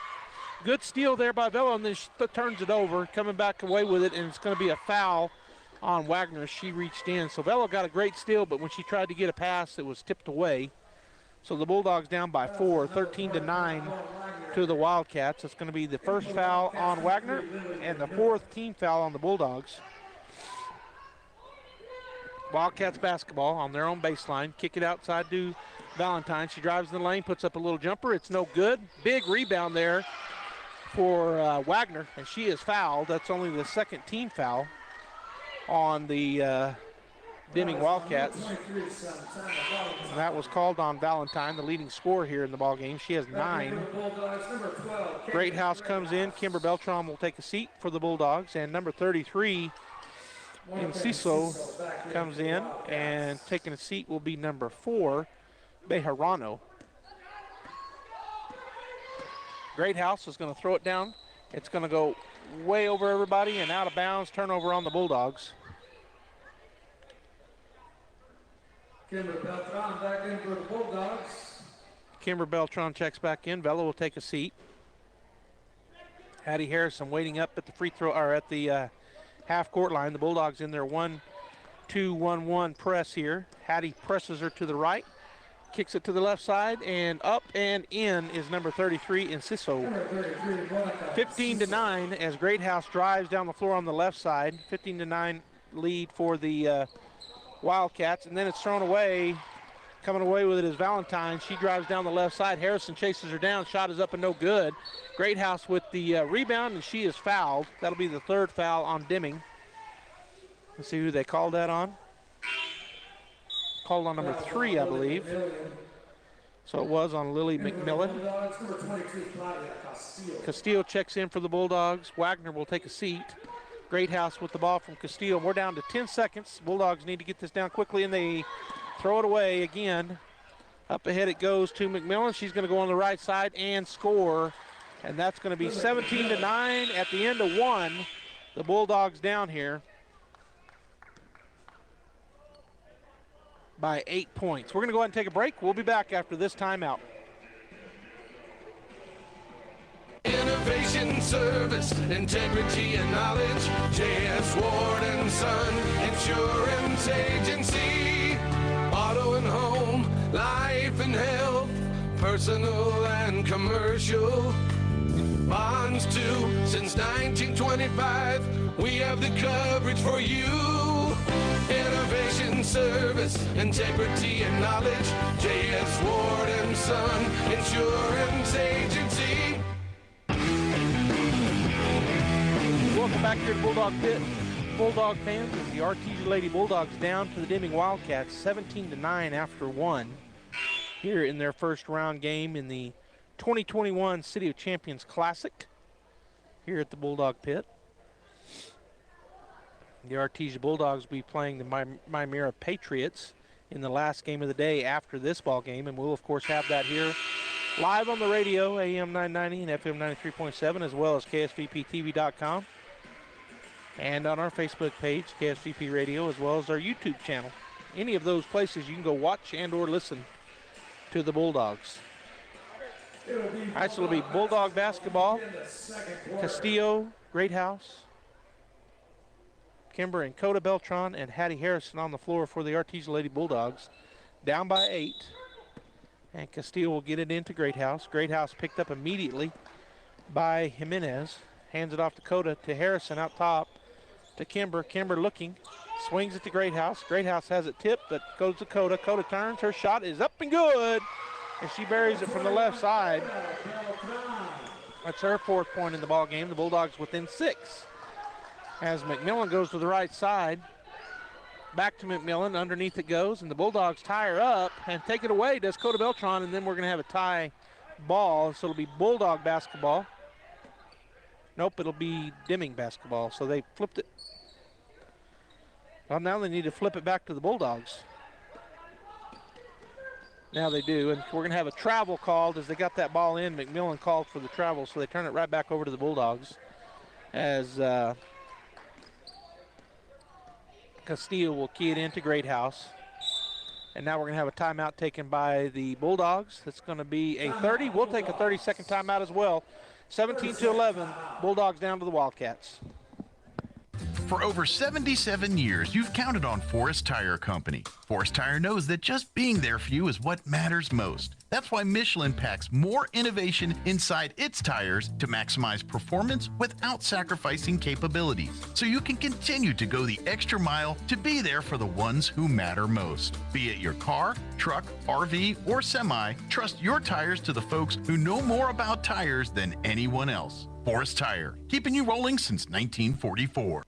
Good steal there by Velo, and then she turns it over, coming back away with it, and it's going to be a foul on Wagner. She reached in. So Velo got a great steal, but when she tried to get a pass, it was tipped away. So the Bulldogs down by 4, 13-9 to the Wildcats. It's going to be the first foul on Wagner and the 4th team foul on the Bulldogs. Wildcats basketball on their own baseline. Kick it outside to Valentine. She drives in the lane, puts up a little jumper. It's no good. Big rebound there for Wagner, and she is fouled. That's only the 2nd team foul on the Deming Wildcats. And that was called on Valentine, the leading scorer here in the ball game. She has 9. Great House comes in. Kimber Beltran will take a seat for the Bulldogs. And number 33, Enciso, comes in. And taking a seat will be number 4, Bejarano. Great House is going to throw it down. It's going to go way over everybody and out of bounds. Turnover on the Bulldogs. Kimber Beltran back in for the Bulldogs. Kimber Beltran checks back in. Vela will take a seat. Hattie Harrison waiting up at the free throw, or at the half court line. The Bulldogs in their 1-2-1-1 press here. Hattie presses her to the right, kicks it to the left side, and up and in is number 33, Enciso. 15-9 as Great House drives down the floor on the left side. 15-9 lead for the Wildcats, and then it's thrown away. Coming away with it is Valentine. She drives down the left side. Harrison chases her down. Shot is up and no good. Great House with the rebound, and she is fouled. That'll be the 3rd foul on Deming. Let's see who they called that on. Called on number 3, I believe. So it was on Lily McMillan. Castillo checks in for the Bulldogs. Wagner will take a seat. Great House with the ball from Castillo. We're down to 10 seconds. Bulldogs need to get this down quickly, and they throw it away again. Up ahead it goes to McMillan. She's going to go on the right side and score. And that's going to be 17-9 at the end of 1. The Bulldogs down here by 8 points. We're going to go ahead and take a break. We'll be back after this timeout. Innovation, service, integrity, and knowledge. J.S. Ward and Son Insurance Agency. Auto and home, life and health, personal and commercial. Bonds too, since 1925. We have the coverage for you. Innovation, service, integrity, and knowledge. J.S. Ward and Son Insurance Agency. Welcome back here to Bulldog Pit. Bulldog fans, as the Artesia Lady Bulldogs down to the Deming Wildcats 17-9 after 1 here in their first round game in the 2021 City of Champions Classic here at the Bulldog Pit. The Artesia Bulldogs will be playing the Mymera Patriots in the last game of the day after this ball game, and we'll of course have that here live on the radio, AM 990 and FM 93.7, as well as KSVPTV.com. And on our Facebook page, KSVP Radio, as well as our YouTube channel. Any of those places you can go watch and or listen to the Bulldogs. All right, so it'll be Bulldog basketball. Castillo, Great House, Kimber and Coda Beltran, and Hattie Harrison on the floor for the Artesia Lady Bulldogs. Down by 8. And Castillo will get it into Great House. Great House picked up immediately by Jimenez. Hands it off to Coda, to Harrison out top. To Kimber. Kimber looking. Swings it to Great House. Great House has it tipped, but goes to Coda. Coda turns. Her shot is up and good. And she buries it from the left side. That's her 4th point in the ball game. The Bulldogs within 6. As McMillan goes to the right side. Back to McMillan. Underneath it goes. And the Bulldogs tie her up and take it away. Does Coda Beltran. And then we're going to have a tie ball. So it'll be Bulldog basketball. Nope, it'll be Deming basketball. So they flipped it. Well, now they need to flip it back to the Bulldogs. Now they do, and we're going to have a travel called as they got that ball in. McMillan called for the travel, so they turn it right back over to the Bulldogs as Castillo will key it into Great House. And now we're going to have a timeout taken by the Bulldogs. That's going to be a 30. We'll take a 30-second timeout as well. 17-11, Bulldogs down to the Wildcats. For over 77 years, you've counted on Forest Tire Company. Forest Tire knows that just being there for you is what matters most. That's why Michelin packs more innovation inside its tires to maximize performance without sacrificing capabilities, so you can continue to go the extra mile to be there for the ones who matter most. Be it your car, truck, RV, or semi, trust your tires to the folks who know more about tires than anyone else. Forest Tire, keeping you rolling since 1944.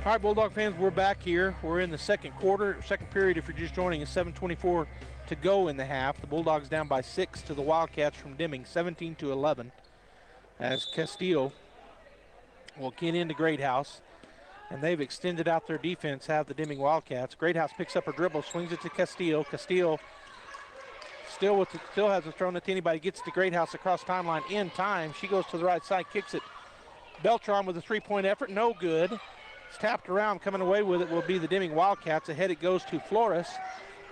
All right, Bulldog fans, we're back here. We're in the second quarter, second period. If you're just joining us, 7:24 to go in the half. The Bulldogs down by 6 to the Wildcats from Deming, 17-11. As Castillo will get into Greathouse, and they've extended out their defense, have the Deming Wildcats. Greathouse picks up her dribble, swings it to Castillo. Castillo still hasn't thrown it to anybody. Gets to Greathouse across timeline in time. She goes to the right side, kicks it. Beltran with a three-point effort, no good. It's tapped around, coming away with it will be the Deming Wildcats. Ahead it goes to Flores.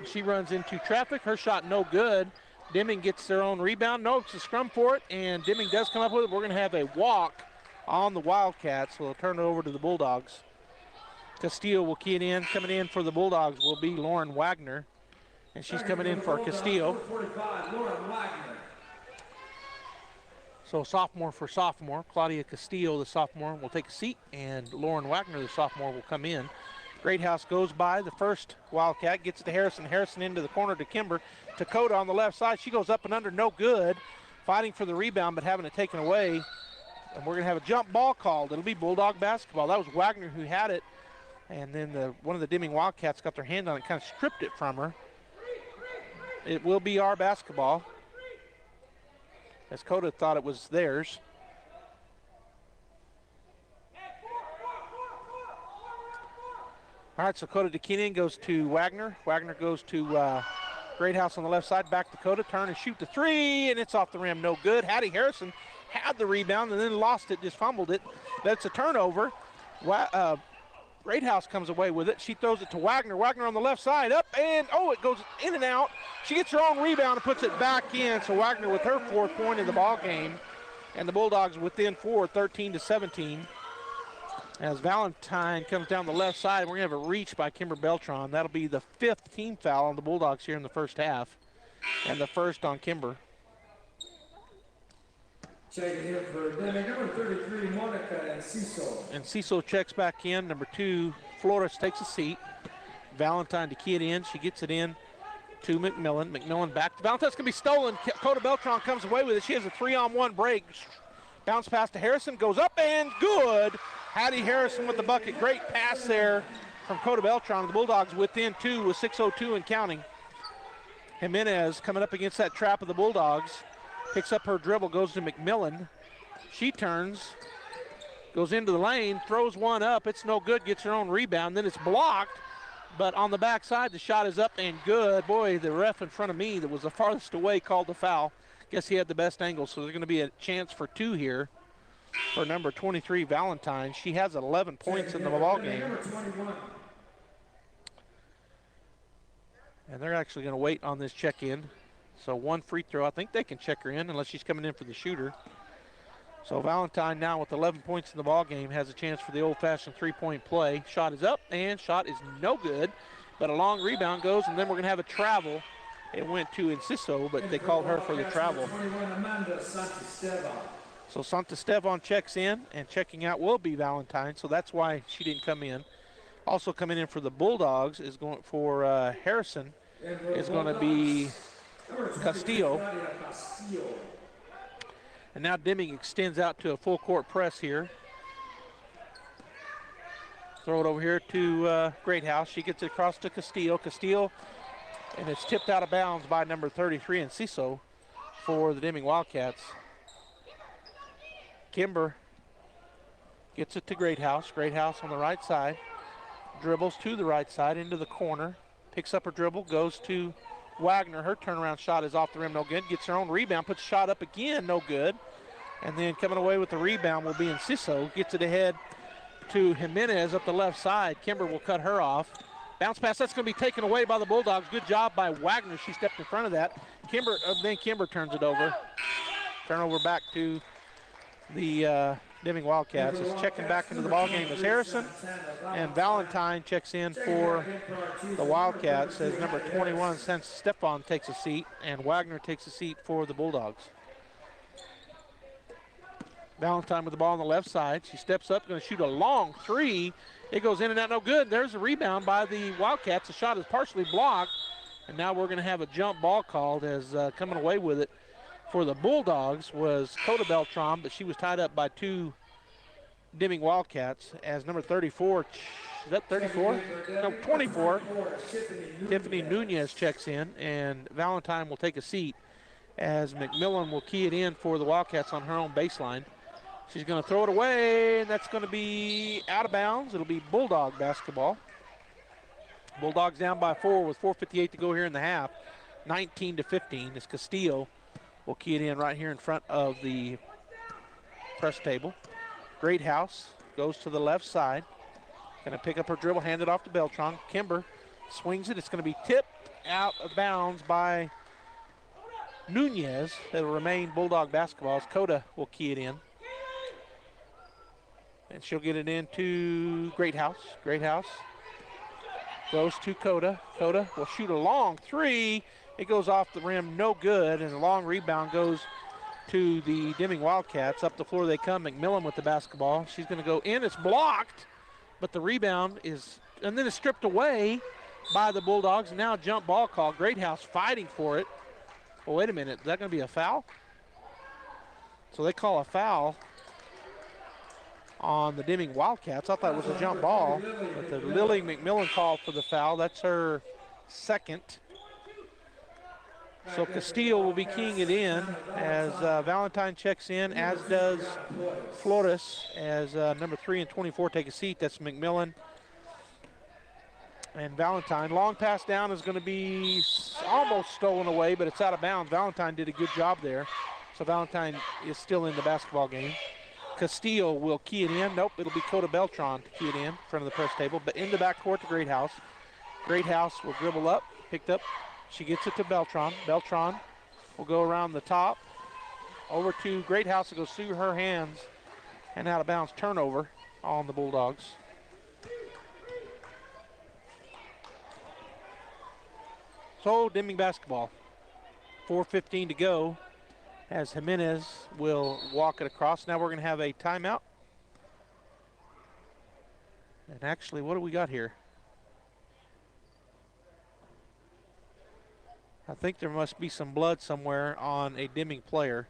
She runs into traffic. Her shot no good. Deming gets their own rebound. No, it's a scrum for it, and Deming does come up with it. We're going to have a walk on the Wildcats. We'll turn it over to the Bulldogs. Castillo will key it in. Coming in for the Bulldogs will be Lauren Wagner, and she's coming in for Castillo. 45, Lauren Wagner. So sophomore for sophomore. Claudia Castillo, the sophomore, will take a seat, and Lauren Wagner, the sophomore, will come in. Greathouse goes by. The first Wildcat gets to Harrison. Harrison into the corner to Kimber. Dakota on the left side. She goes up and under, no good. Fighting for the rebound, but having it taken away. And we're going to have a jump ball called. It'll be Bulldog basketball. That was Wagner who had it. And then one of the Deming Wildcats got their hand on it, kind of stripped it from her. It will be our basketball, as Coda thought it was theirs. All right, so Coda DeKeenan goes to Wagner. Wagner goes to Greathouse on the left side. Back to Coda, turn and shoot the three, and it's off the rim, no good. Hattie Harrison had the rebound and then lost it, just fumbled it. That's a turnover. Greathouse comes away with it. She throws it to Wagner. Wagner on the left side, up, and it goes in and out. She gets her own rebound and puts it back in. So Wagner with her 4th point in the ball game, and the Bulldogs within 4, 13-17. As Valentine comes down the left side, we're going to have a reach by Kimber Beltran. That'll be the 5th team foul on the Bulldogs here in the first half, and the first on Kimber. Checking in for number 33, Monica Enciso. Enciso checks back in. Number 2, Flores takes a seat. Valentine to key it in. She gets it in to McMillan. McMillan back to Valentine's going to be stolen. Coda Beltran comes away with it. She has a 3-on-1 break. Bounce pass to Harrison. Goes up and good. Hattie Harrison with the bucket. Great pass there from Coda Beltran. The Bulldogs within 2 with 6:02 and counting. Jimenez coming up against that trap of the Bulldogs. Picks up her dribble, goes to McMillan. She turns, goes into the lane, throws one up. It's no good, gets her own rebound. Then it's blocked, but on the backside, the shot is up and good. Boy, the ref in front of me that was the farthest away called the foul. Guess he had the best angle, so there's going to be a chance for 2 here for number 23, Valentine. She has 11 points in the ball game. And they're actually going to wait on this check-in. So 1 free throw. I think they can check her in unless she's coming in for the shooter. So Valentine now with 11 points in the ball game has a chance for the old-fashioned 3-point play. Shot is up, and shot is no good. But a long rebound goes, and then we're going to have a travel. It went to Enciso, but they called her for the travel. So Santisteban checks in, and checking out will be Valentine. So that's why she didn't come in. Also coming in for the Bulldogs is going for Harrison is going to be Castillo. And now Deming extends out to a full court press here. Throw it over here to Greathouse. She gets it across to Castillo. Castillo, and it's tipped out of bounds by number 33, Enciso, for the Deming Wildcats. Kimber gets it to Greathouse. Greathouse on the right side. Dribbles to the right side into the corner. Picks up her dribble, goes to Wagner. Her turnaround shot is off the rim, no good. Gets her own rebound, puts a shot up again, no good. And then coming away with the rebound will be Enciso. Gets it ahead to Jimenez up the left side. Kimber will cut her off. Bounce pass, that's going to be taken away by the Bulldogs. Good job by Wagner. She stepped in front of that. Then Kimber turns it over. Turnover back to the Deming Wildcats. Is checking back into the ballgame is Harrison, and Valentine checks in for the Wildcats as number 21, since Stefan takes a seat, and Wagner takes a seat for the Bulldogs. Valentine with the ball on the left side. She steps up, going to shoot a long 3. It goes in and out, no good. There's a rebound by the Wildcats. The shot is partially blocked, and now we're going to have a jump ball called, as coming away with it for the Bulldogs was Coda Beltran, but she was tied up by 2 Deming Wildcats as number 34, is that 34? No, 24. Tiffany Nunez checks in, and Valentine will take a seat as McMillan will key it in for the Wildcats on her own baseline. She's going to throw it away, and that's going to be out of bounds. It'll be Bulldog basketball. Bulldogs down by 4 with 4:58 to go here in the half. 19-15 as Castillo will key it in right here in front of the press table. Greathouse goes to the left side. Going to pick up her dribble, hand it off to Beltran. Kimber swings it. It's going to be tipped out of bounds by Nunez. It'll remain Bulldog basketball as Coda will key it in. And she'll get it into Greathouse. Greathouse goes to Coda. Coda will shoot a long three. It goes off the rim, no good, and a long rebound goes to the Deming Wildcats. Up the floor they come. McMillan with the basketball. She's going to go in. It's blocked, but the rebound is, and then it's stripped away by the Bulldogs. And now a jump ball call. Greathouse fighting for it. Well, wait a minute. Is that going to be a foul? So they call a foul on the Deming Wildcats. I thought it was a jump ball, but the Lily McMillan called for the foul. That's her second. So Castillo will be keying it in as Valentine checks in, as does Flores, as number 3 and 24 take a seat. That's McMillan and Valentine. Long pass down is going to be almost stolen away, but it's out of bounds. Valentine did a good job there. So Valentine is still in the basketball game. Castillo will key it in. Nope, it'll be Coda Beltran to key it in front of the press table. But in the backcourt to Greathouse. Greathouse will dribble up, picked up. She gets it to Beltran. Beltran will go around the top. Over to Greathouse. It goes through her hands and out of bounds. Turnover on the Bulldogs. So Deming basketball. 4:15 to go as Jimenez will walk it across. Now we're going to have a timeout. And actually, what do we got here? I think there must be some blood somewhere on a Deming player.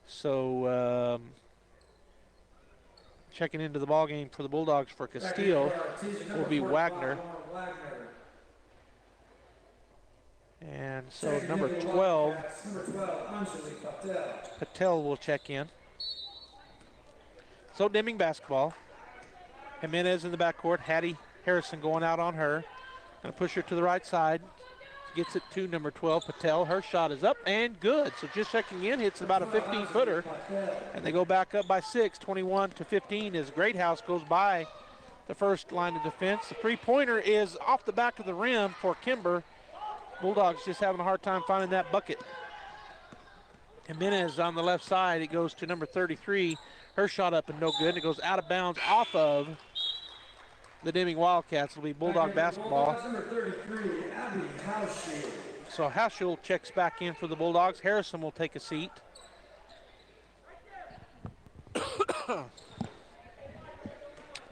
So checking into the ball game for the Bulldogs for Castillo will be Wagner. And so number 12, Patel will check in. So Deming basketball. Jimenez in the backcourt. Hattie Harrison going out on her. Going to push her to the right side. Gets it to number 12, Patel. Her shot is up and good. So just checking in, hits about a 15-footer. And they go back up by 6, 21-15 as Greathouse goes by the first line of defense. The three-pointer is off the back of the rim for Kimber. Bulldogs just having a hard time finding that bucket. Jimenez on the left side. It goes to number 33. Her shot up and no good. It goes out of bounds off of the Deming Wildcats. It'll be Bulldog basketball. So Haschel checks back in for the Bulldogs. Harrison will take a seat.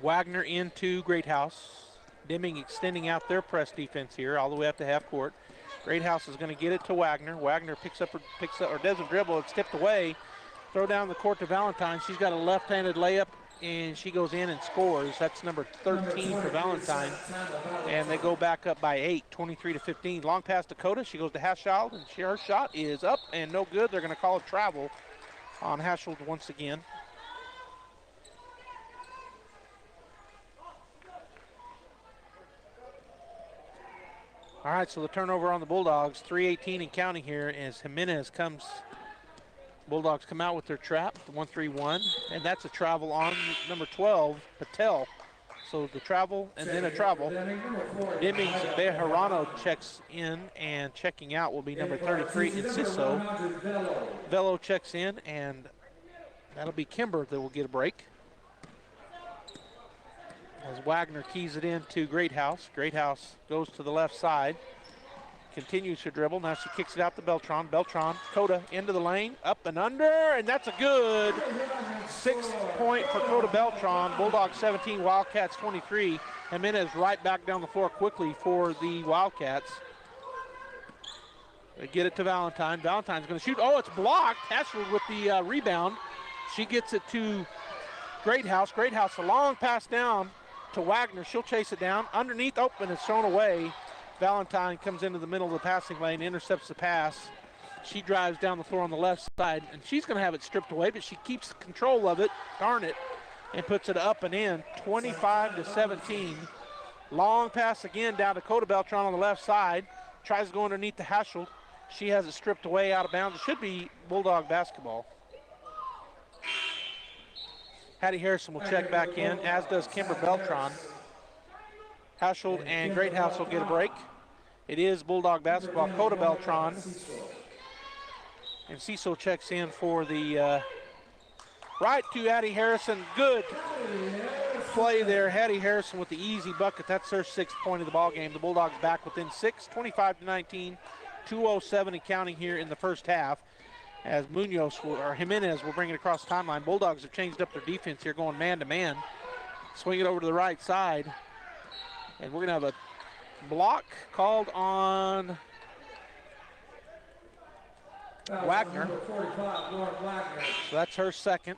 Wagner into Greathouse. Deming extending out their press defense here all the way up to half court. Greathouse is going to get it to Wagner. Wagner picks up or doesn't dribble. It's tipped away. Throw down the court to Valentine. She's got a left-handed layup, and she goes in and scores. That's number 13 for Valentine. And they go back up by 8, 23-15. Long pass to Coda. She goes to Haschel, and her shot is up and no good. They're going to call it travel on Haschel once again. All right, so the turnover on the Bulldogs, 3:18 and counting here as Jimenez comes. Bulldogs come out with their trap, the 1-3-1, and that's a travel on number 12, Patel. So the travel and then a travel. Deming's Bejarano checks in, and checking out will be number 33, Enciso. Velo checks in, and that'll be Kimber that will get a break. As Wagner keys it in to Greathouse. Greathouse goes to the left side. Continues to dribble. Now she kicks it out to Beltran. Beltran, Coda into the lane, up and under, and that's a good 6th point for Coda Beltran. Bulldogs 17, Wildcats 23. Jimenez right back down the floor quickly for the Wildcats. They get it to Valentine. Valentine's going to shoot. Oh, it's blocked. Haschel with the rebound. She gets it to Greathouse, a long pass down to Wagner. She'll chase it down. Underneath, open, it's thrown away. Valentine comes into the middle of the passing lane, intercepts the pass. She drives down the floor on the left side, and she's going to have it stripped away, but she keeps control of it, darn it, and puts it up and in, 25-17. Long pass again down to Coda Beltran on the left side. Tries to go underneath the Haschel. She has it stripped away out of bounds. It should be Bulldog basketball. Hattie Harrison will check back in, as does Kimber Beltran. Haschel and Greathouse will get a break. It is Bulldog basketball. Coda Beltran. And Cecil checks in for the right to Hattie Harrison. Good play there. Hattie Harrison with the easy bucket. That's her 6th point of the ball game. The Bulldogs back within 6, 25-19, 2:07 and counting here in the first half. As Jimenez will bring it across the timeline. Bulldogs have changed up their defense here, going man-to-man. Swing it over to the right side. And we're going to have a block called on Wagner. So that's her 2nd.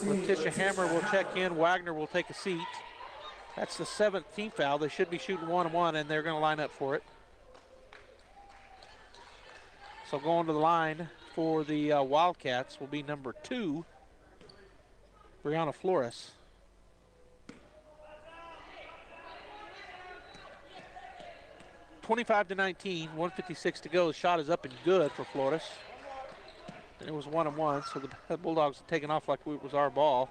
Letitia Hammer will check in. Wagner will take a seat. That's the 7th team foul. They should be shooting 1-on-1, and they're going to line up for it. So going to the line for the Wildcats will be number 2, Brianna Flores. (25-19), 1:56 to go. The shot is up and good for Flores. And it was 1-on-1, so the Bulldogs have taken off like it was our ball.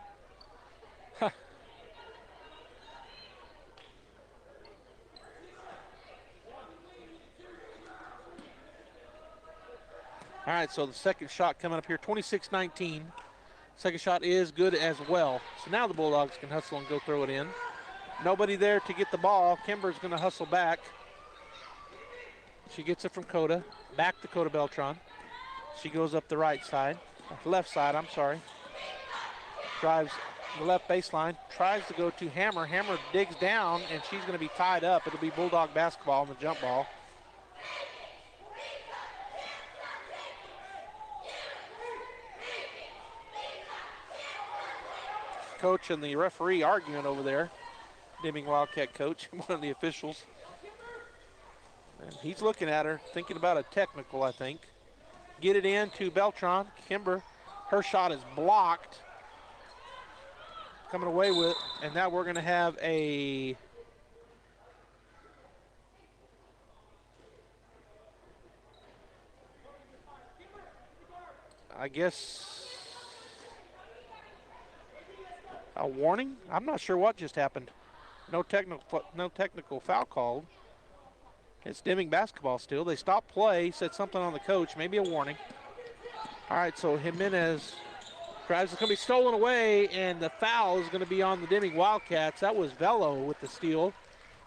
All right, so the second shot coming up here, 26-19. Second shot is good as well. So now the Bulldogs can hustle and go throw it in. Nobody there to get the ball. Kimber's going to hustle back. She gets it from Coda. Back to Coda Beltran. She goes up the right side. Left side, I'm sorry. Drives the left baseline. Tries to go to Hammer. Hammer digs down, and she's going to be tied up. It'll be Bulldog basketball on the jump ball. Coach and the referee arguing over there. Deming Wildcat coach, one of the officials. And he's looking at her, thinking about a technical, I think. Get it in to Beltran. Kimber, her shot is blocked. Coming away with, and now we're going to have a a warning. I'm not sure what just happened. No technical foul called. It's Deming basketball still. They stopped play, said something on the coach, maybe a warning. All right, so Jimenez drives. It's going to be stolen away, and the foul is going to be on the Deming Wildcats. That was Velo with the steal,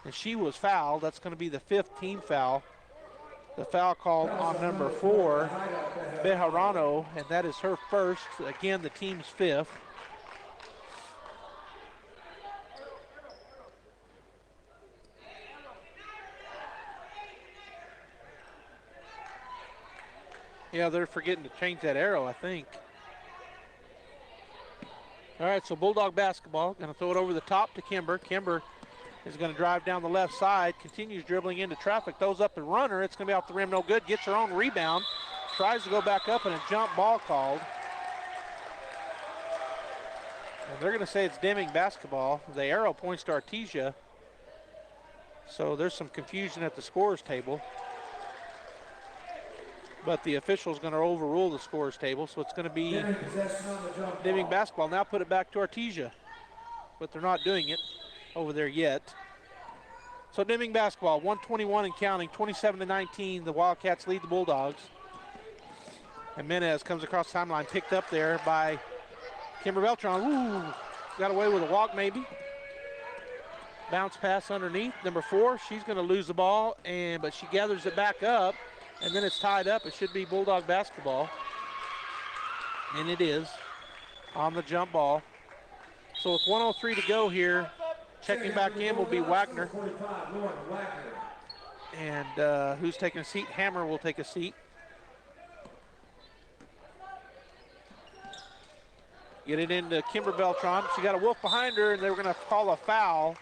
and she was fouled. That's going to be the 5th team foul. The foul called on number 4, Bejarano, and that is her 1st. Again, the team's 5th. Yeah, they're forgetting to change that arrow, I think. All right, so Bulldog basketball. Going to throw it over the top to Kimber. Kimber is going to drive down the left side, continues dribbling into traffic, throws up the runner. It's going to be off the rim, no good. Gets her own rebound. Tries to go back up, and a jump ball called. And they're going to say it's Deming basketball. The arrow points to Artesia. So there's some confusion at the scorer's table. But the official's going to overrule the scorer's table, so it's going to be Deming basketball. Now put it back to Artesia, but they're not doing it over there yet. So Deming basketball, 1:21 and counting, 27-19. The Wildcats lead the Bulldogs. And Jimenez comes across the timeline, picked up there by Kimber Beltran. Ooh, got away with a walk maybe. Bounce pass underneath. Number 4, she's going to lose the ball, but she gathers it back up. And then it's tied up. It should be Bulldog basketball. And it is on the jump ball. So with 1:03 to go here, checking back in will be Wagner. And who's taking a seat? Hammer will take a seat. Get it into Kimber Beltran. She got a wolf behind her, and they were going to call a foul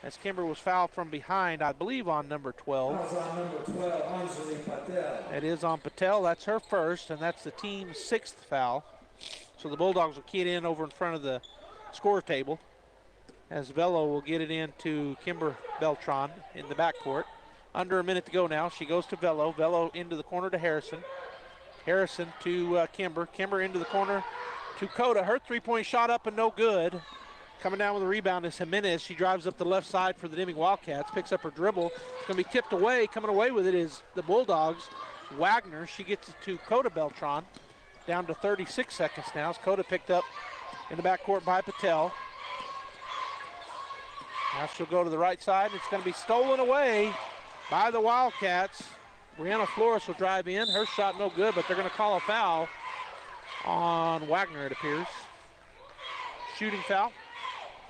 as Kimber was fouled from behind, I believe, on number 12. That was on number 12, Anjali Patel. It is on Patel. That's her first, and that's the team's 6th foul. So the Bulldogs will key it in over in front of the score table as Velo will get it into Kimber Beltran in the backcourt. Under a minute to go now. She goes to Velo. Velo into the corner to Harrison. Harrison to Kimber. Kimber into the corner to Coda. Her three-point shot up and no good. Coming down with a rebound is Jimenez. She drives up the left side for the Deming Wildcats. Picks up her dribble. It's going to be tipped away. Coming away with it is the Bulldogs. Wagner. She gets it to Coda Beltran. Down to 36 seconds now. As Coda picked up in the backcourt by Patel. Now she'll go to the right side. It's going to be stolen away by the Wildcats. Brianna Flores will drive in. Her shot no good, but they're going to call a foul on Wagner, it appears. Shooting foul,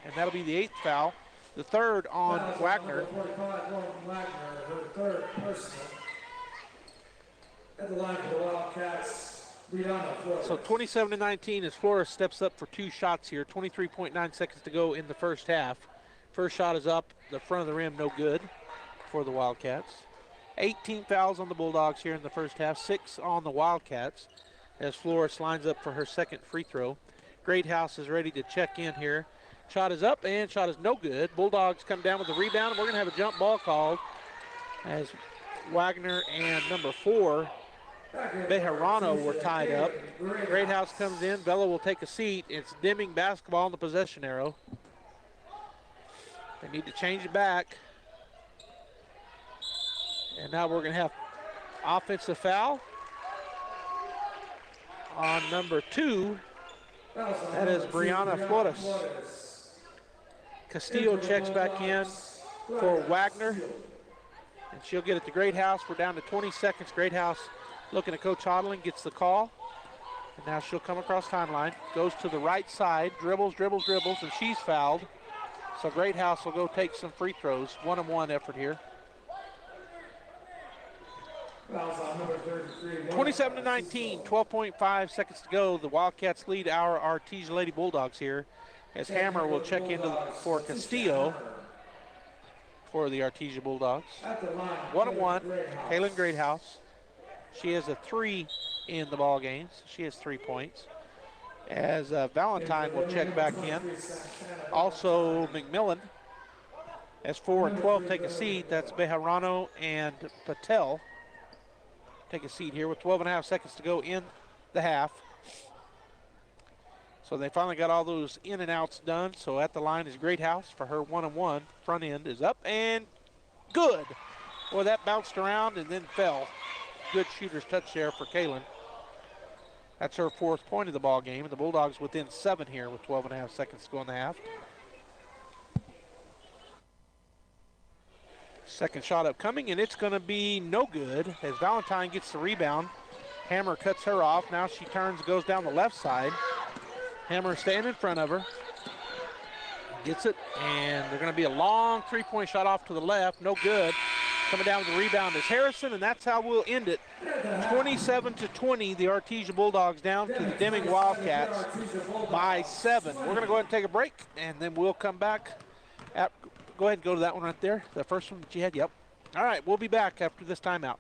and that'll be the 8th foul. The 3rd on Wagner. Wagner, her 3rd personal. At the line for the Wildcats, Brianna Flores. So 27-19 as Flores steps up for 2 shots here. 23.9 seconds to go in the first half. First shot is up, the front of the rim, no good for the Wildcats. 18 fouls on the Bulldogs here in the first half, 6 on the Wildcats as Flores lines up for her 2nd free throw. Greathouse is ready to check in here. Shot is up and shot is no good. Bulldogs come down with the rebound, and we're going to have a jump ball called as Wagner and number 4, Bejarano, were tied up. Greathouse comes in. Velo will take a seat. It's Deming basketball on the possession arrow. They need to change it back. And now we're going to have offensive foul on number 2. That is Brianna Flores. Castillo checks back in for Wagner. And she'll get it to Greathouse. We're down to 20 seconds. Greathouse looking at Coach Hodling, gets the call. And now she'll come across timeline. Goes to the right side, dribbles, and she's fouled. So Greathouse will go take some free throws. 1-on-1 effort here. 27-19, 12.5 seconds to go. The Wildcats lead our Artesia Lady Bulldogs here as Hammer will check in for Castillo for the Artesia Bulldogs. 1-on-1, Kaylin Greathouse. She has a 3 in the ball game. So she has 3 points. As Valentine will check back in. Also McMillan. As 4 and 12 take a seat, that's Bejarano and Patel. Take a seat here with 12.5 seconds to go in the half. So they finally got all those in and outs done. So at the line is Greathouse for her 1-on-1. Front end is up and good. Boy, that bounced around and then fell. Good shooter's touch there for Kaylin. That's her 4th point of the ball game. And the Bulldogs within 7 here with 12.5 seconds to go in the half. Second shot upcoming, and it's going to be no good as Valentine gets the rebound. Hammer cuts her off. Now she turns, goes down the left side. Hammer staying in front of her. Gets it, and they're going to be a long 3-point shot off to the left. No good. Coming down with the rebound is Harrison, and that's how we'll end it. 27-20, the Artesia Bulldogs down to the Deming Wildcats by 7. We're going to go ahead and take a break, and then we'll come back. Go ahead and go to that one right there. The first one that you had, yep. All right, we'll be back after this timeout.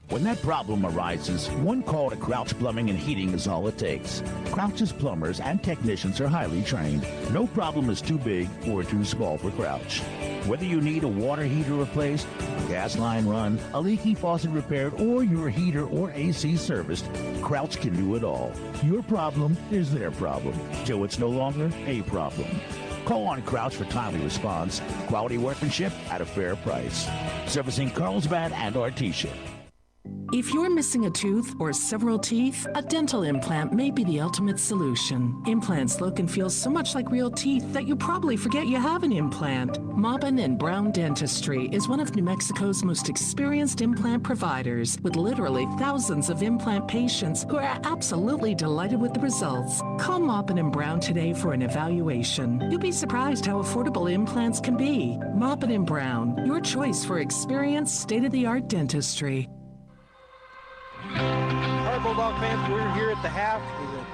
When that problem arises, one call to Crouch Plumbing and Heating is all it takes. Crouch's plumbers and technicians are highly trained. No problem is too big or too small for Crouch. Whether you need a water heater replaced, a gas line run, a leaky faucet repaired, or your heater or AC serviced, Crouch can do it all. Your problem is their problem, till it's no longer a problem. Call on Crouch for timely response, quality workmanship at a fair price. Servicing Carlsbad and Artesia. If you're missing a tooth or several teeth, a dental implant may be the ultimate solution. Implants look and feel so much like real teeth that you probably forget you have an implant. Maupin and Brown Dentistry is one of New Mexico's most experienced implant providers, with literally thousands of implant patients who are absolutely delighted with the results. Call Maupin and Brown today for an evaluation. You'll be surprised how affordable implants can be. Maupin and Brown, your choice for experienced, state-of-the-art dentistry. All right, Bulldog fans, we're here at the half.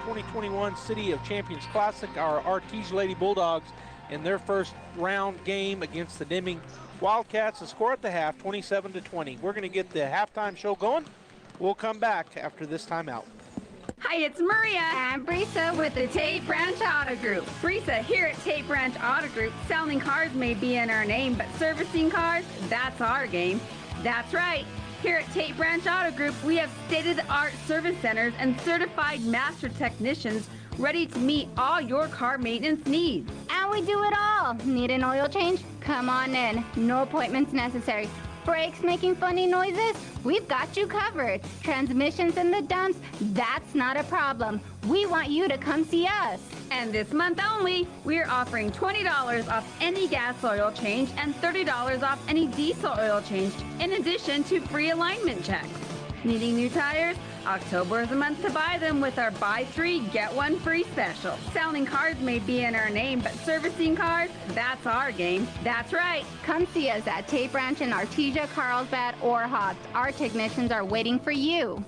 2021 City of Champions Classic. Our Artesia Lady Bulldogs in their first round game against the Deming Wildcats. The score at the half, 27-20. We're going to get the halftime show going. We'll come back after this timeout. Hi, it's Maria and Brisa with the Tate Branch Auto Group. Brisa, here at Tate Branch Auto Group, selling cars may be in our name, but servicing cars, that's our game. That's right. Here at Tate Branch Auto Group, we have state-of-the-art service centers and certified master technicians ready to meet all your car maintenance needs. And we do it all. Need an oil change? Come on in. No appointments necessary. Brakes making funny noises? We've got you covered. Transmissions in the dumps? That's not a problem. We want you to come see us. And this month only, we're offering $20 off any gas oil change and $30 off any diesel oil change, in addition to free alignment checks. Needing new tires? October is the month to buy them with our buy 3, get 1 free special. Selling cars may be in our name, but servicing cars, that's our game. That's right. Come see us at Tate Branch in Artesia, Carlsbad, or Hobbs. Our technicians are waiting for you.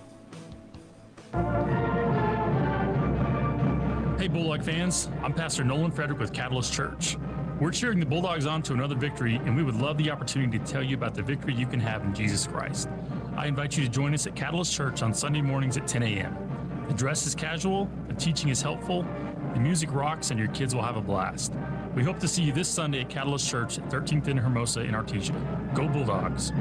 Hey Bulldog fans, I'm Pastor Nolan Frederick with Catalyst Church. We're cheering the Bulldogs on to another victory, and we would love the opportunity to tell you about the victory you can have in Jesus Christ. I invite you to join us at Catalyst Church on Sunday mornings at 10 a.m. The dress is casual, the teaching is helpful, the music rocks, and your kids will have a blast. We hope to see you this Sunday at Catalyst Church at 13th and Hermosa in Artesia. Go Bulldogs!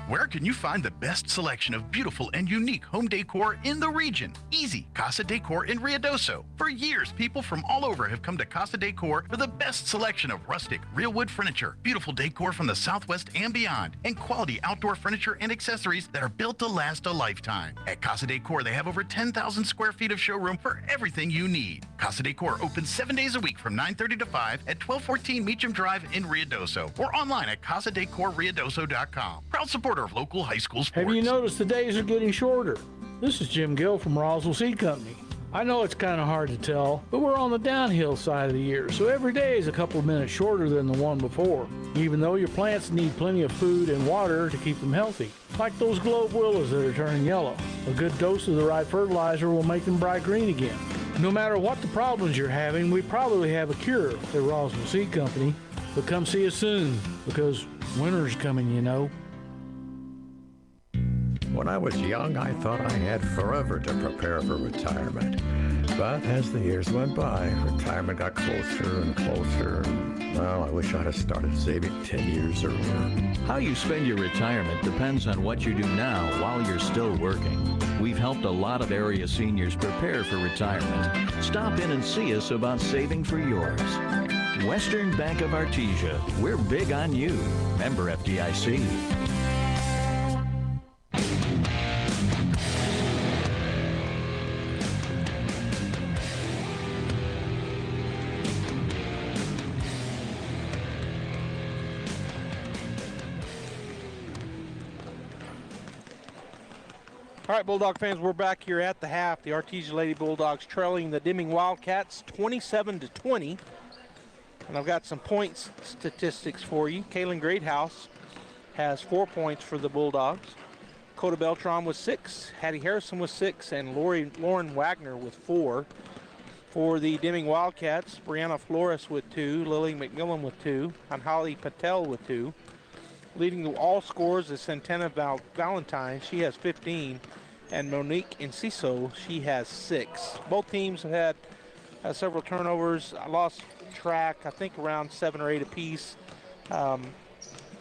Where can you find the best selection of beautiful and unique home decor in the region? Easy, Casa Decor in Ruidoso. For years, people from all over have come to Casa Decor for the best selection of rustic, real wood furniture, beautiful decor from the Southwest and beyond, and quality outdoor furniture and accessories that are built to last a lifetime. At Casa Decor, they have over 10,000 square feet of showroom for everything you need. Casa Decor opens 7 days a week from 9:30 to 5 at 1214 Meacham Drive in Ruidoso, or online at casadecorruidoso.com. Proud supporter of local high school sports. Have you noticed the days are getting shorter? This is Jim Gill from Roswell Seed Company. I know it's kind of hard to tell, but we're on the downhill side of the year, so every day is a couple of minutes shorter than the one before, even though your plants need plenty of food and water to keep them healthy. Like those globe willows that are turning yellow. A good dose of the right fertilizer will make them bright green again. No matter what the problems you're having, we probably have a cure at Roswell Seed Company. But come see us soon, because winter's coming, you know. When I was young, I thought I had forever to prepare for retirement. But as the years went by, retirement got closer and closer. And, well, I wish I'd have started saving 10 years earlier. How you spend your retirement depends on what you do now while you're still working. We've helped a lot of area seniors prepare for retirement. Stop in and see us about saving for yours. Western Bank of Artesia. We're big on you. Member FDIC. All right, Bulldog fans, we're back here at the half. The Artesia Lady Bulldogs trailing the Deming Wildcats 27-20. And I've got some points statistics for you. Kaylin Greathouse has 4 points for the Bulldogs. Coda Beltran with 6. Hattie Harrison with 6. And Lauren Wagner with 4. For the Deming Wildcats, Brianna Flores with 2. Lily McMillan with 2. And Holly Patel with 2. Leading to all scores is Santana Valentine. She has 15. And Monique Enciso, she has 6. Both teams have had several turnovers. I lost track, I think around 7 or 8 apiece. And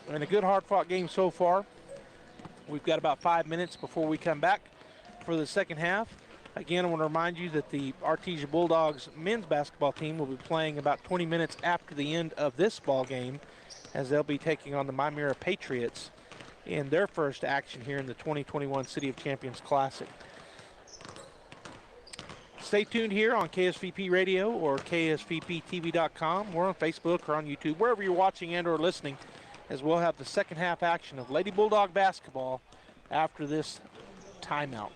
a good hard-fought game so far. We've got about 5 minutes before we come back for the second half. Again, I want to remind you that the Artesia Bulldogs men's basketball team will be playing about 20 minutes after the end of this ball game, as they'll be taking on the Mymera Patriots in their first action here in the 2021 City of Champions Classic. Stay tuned here on KSVP Radio or KSVPTV.com. We're on Facebook or on YouTube, wherever you're watching and or listening, as we'll have the second half action of Lady Bulldog basketball after this timeout.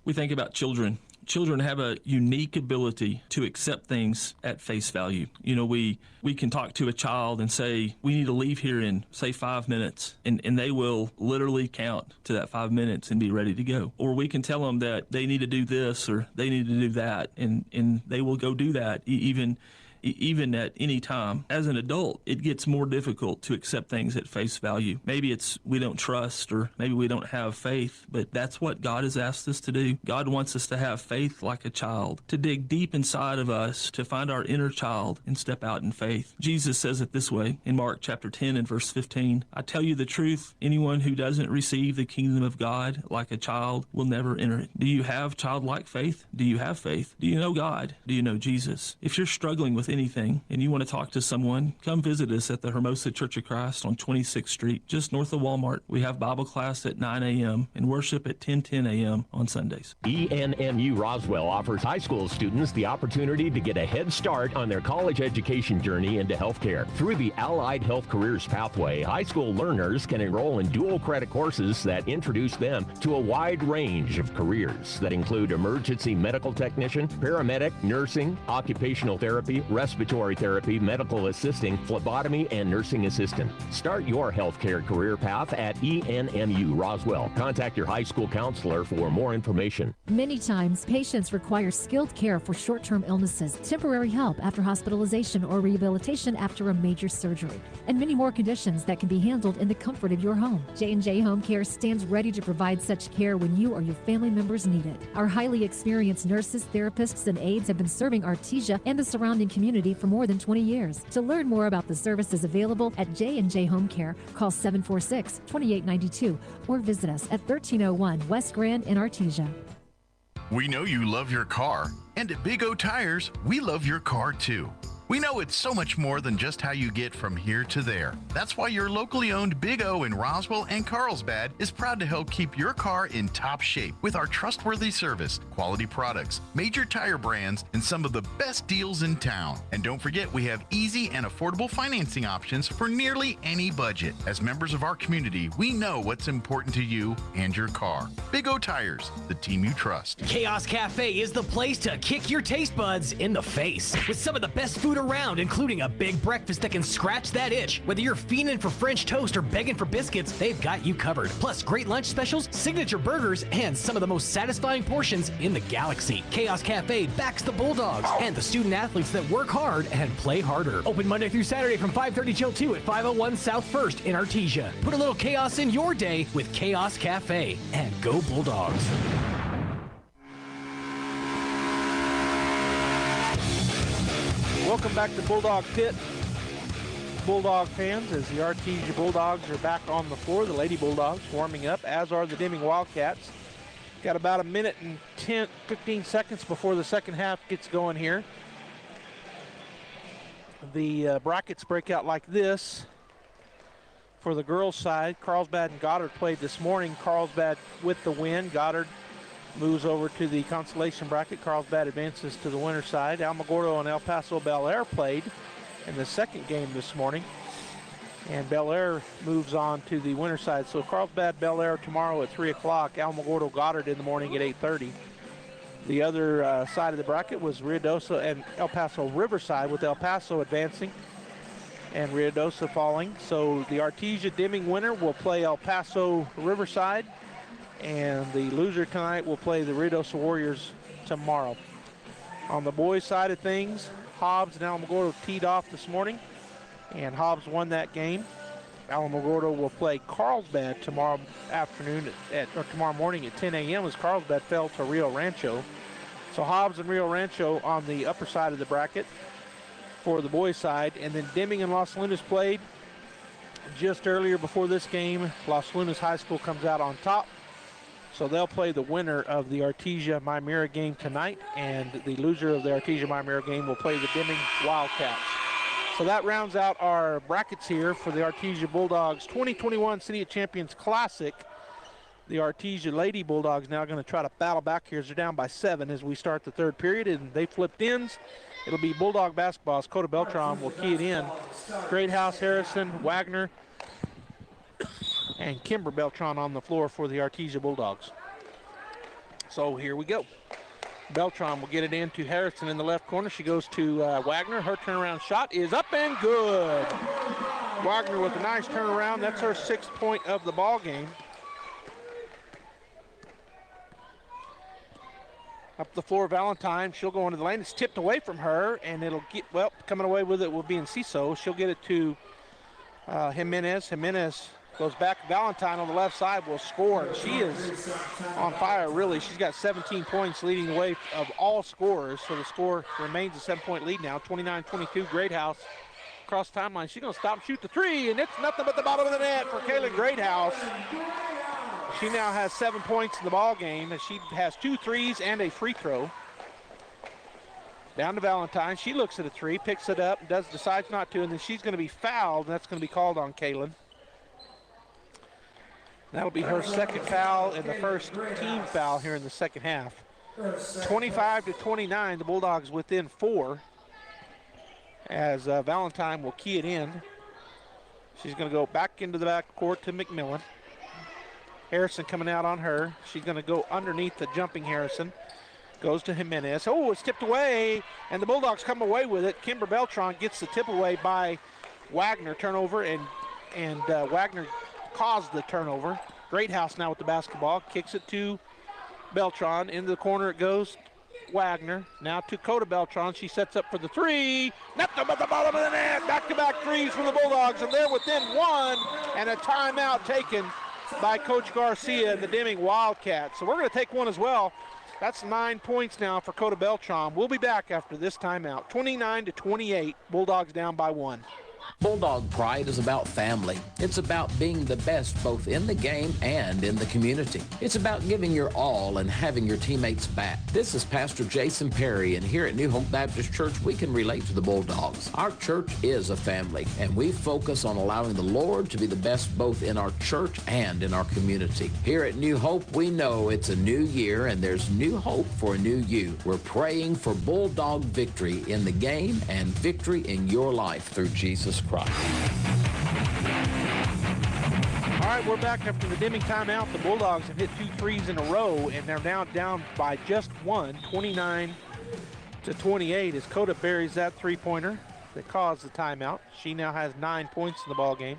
We think about children. children have a unique ability to accept things at face value. You know, we can talk to a child and say, we need to leave here in, say, 5 minutes, and they will literally count to that 5 minutes and be ready to go. Or we can tell them that they need to do this or they need to do that, and they will go do that, even at any time. As an adult, it gets more difficult to accept things at face value. Maybe it's we don't trust, or maybe we don't have faith, but that's what God has asked us to do. God wants us to have faith like a child, to dig deep inside of us, to find our inner child and step out in faith. Jesus says it this way in Mark chapter 10 and verse 15, I tell you the truth, anyone who doesn't receive the kingdom of God like a child will never enter it. Do you have childlike faith? Do you have faith? Do you know God? Do you know Jesus? If you're struggling with anything and you want to talk to someone, come visit us at the Hermosa Church of Christ on 26th Street, just north of Walmart. We have Bible class at 9 a.m. and worship at 10:10 a.m. on Sundays. ENMU Roswell offers high school students the opportunity to get a head start on their college education journey into healthcare. Through the Allied Health Careers Pathway, high school learners can enroll in dual credit courses that introduce them to a wide range of careers that include emergency medical technician, paramedic, nursing, occupational therapy, respiratory therapy, medical assisting, phlebotomy, and nursing assistant. Start your healthcare career path at ENMU Roswell. Contact your high school counselor for more information. Many times, patients require skilled care for short-term illnesses, temporary help after hospitalization or rehabilitation after a major surgery, and many more conditions that can be handled in the comfort of your home. J&J Home Care stands ready to provide such care when you or your family members need it. Our highly experienced nurses, therapists, and aides have been serving Artesia and the surrounding community for more than 20 years. To learn more about the services available at J&J Home Care, call 746-2892 or visit us at 1301 West Grand in Artesia. We know you love your car, and at Big O Tires, we love your car too. We know it's so much more than just how you get from here to there. That's why your locally owned Big O in Roswell and Carlsbad is proud to help keep your car in top shape with our trustworthy service, quality products, major tire brands, and some of the best deals in town. And don't forget, we have easy and affordable financing options for nearly any budget. As members of our community, we know what's important to you and your car. Big O Tires, the team you trust. Chaos Cafe is the place to kick your taste buds in the face with some of the best food around, including a big breakfast that can scratch that itch. Whether you're fiending for French toast or begging for biscuits, they've got you covered. Plus great lunch specials, signature burgers, and some of the most satisfying portions in the galaxy. Chaos Cafe backs the Bulldogs and the student athletes that work hard and play harder. Open Monday through Saturday from 5:30 till 2 at 501 South 1st in Artesia. Put a little chaos in your day with Chaos Cafe, and go Bulldogs. Welcome back to Bulldog Pit. Bulldog fans, as the Artesia Bulldogs are back on the floor. The Lady Bulldogs warming up, as are the Deming Wildcats. Got about a minute and 15 seconds before the second half gets going here. The brackets break out like this. For the girls' side, Carlsbad and Goddard played this morning. Carlsbad with the win. Goddard moves over to the consolation bracket. Carlsbad advances to the winner's side. Alamogordo and El Paso Bel Air played in the second game this morning, and Bel Air moves on to the winner's side. So Carlsbad Bel Air tomorrow at 3 o'clock. Alamogordo Goddard in the morning at 8:30. The other side of the bracket was Ruidoso and El Paso Riverside, with El Paso advancing and Ruidoso falling. So the Artesia Deming winner will play El Paso Riverside, and the loser tonight will play the Ruidoso Warriors tomorrow. On the boys' side of things, Hobbs and Alamogordo teed off this morning, and Hobbs won that game. Alamogordo will play Carlsbad tomorrow afternoon or tomorrow morning at 10 a.m. as Carlsbad fell to Rio Rancho. So Hobbs and Rio Rancho on the upper side of the bracket for the boys' side, and then Deming and Los Lunas played just earlier before this game. Los Lunas High School comes out on top. So they'll play the winner of the Artesia-Mymera game tonight, and the loser of the Artesia-Mymera game will play the Deming Wildcats. So that rounds out our brackets here for the Artesia Bulldogs 2021 City of Champions Classic. The Artesia Lady Bulldogs now going to try to battle back here as they're down by 7 as we start the third period, and they flipped ends. It'll be Bulldog basketball as Coda Beltran will key it in. Greathouse, Harrison, Wagner, and Kimber Beltran on the floor for the Artesia Bulldogs. So here we go. Beltran will get it into Harrison in the left corner. She goes to Wagner. Her turnaround shot is up and good. Wagner with a nice turnaround. That's her 6th point of the ball game. Up the floor, Valentine. She'll go into the lane. It's tipped away from her, and it'll get, well, coming away with it will be Enciso. She'll get it to Jimenez. Jimenez goes back. Valentine on the left side will score. She is on fire, really. She's got 17 points leading the way of all scorers, so the score remains a 7-point lead now. 29-22, Greathouse across timeline. She's going to stop and shoot the three, and it's nothing but the bottom of the net for Kaylin Greathouse. She now has 7 points in the ball game, and she has 2 threes and a free throw. Down to Valentine. She looks at a three, picks it up, decides not to, and then she's going to be fouled, and that's going to be called on Kaylin. That'll be her 2nd foul and the first team foul here in the second half. 25-29, the Bulldogs within 4 as Valentine will key it in. She's going to go back into the back court to McMillan. Harrison coming out on her. She's going to go underneath the jumping Harrison. Goes to Jimenez. Oh, it's tipped away, and the Bulldogs come away with it. Kimber Beltran gets the tip away by Wagner. Turnover, and Wagner caused the turnover. Greathouse now with the basketball. Kicks it to Beltran. Into the corner it goes. Wagner. Now to Coda Beltran. She sets up for the three. Nothing but the bottom of the net. Back-to-back threes from the Bulldogs, and they're within 1, and a timeout taken by Coach Garcia and the Deming Wildcats. So we're going to take one as well. That's 9 points now for Coda Beltran. We'll be back after this timeout. 29-28, Bulldogs down by 1. Bulldog Pride is about family. It's about being the best both in the game and in the community. It's about giving your all and having your teammates back. This is Pastor Jason Perry, and here at New Hope Baptist Church, we can relate to the Bulldogs. Our church is a family, and we focus on allowing the Lord to be the best both in our church and in our community. Here at New Hope, we know it's a new year, and there's new hope for a new you. We're praying for Bulldog victory in the game and victory in your life through Jesus Christ. All right, we're back after the Deming timeout. The Bulldogs have hit 2 threes in a row, and they're now down by just 1, 29-28, as Coda buries that three-pointer that caused the timeout. She now has 9 points in the ball game.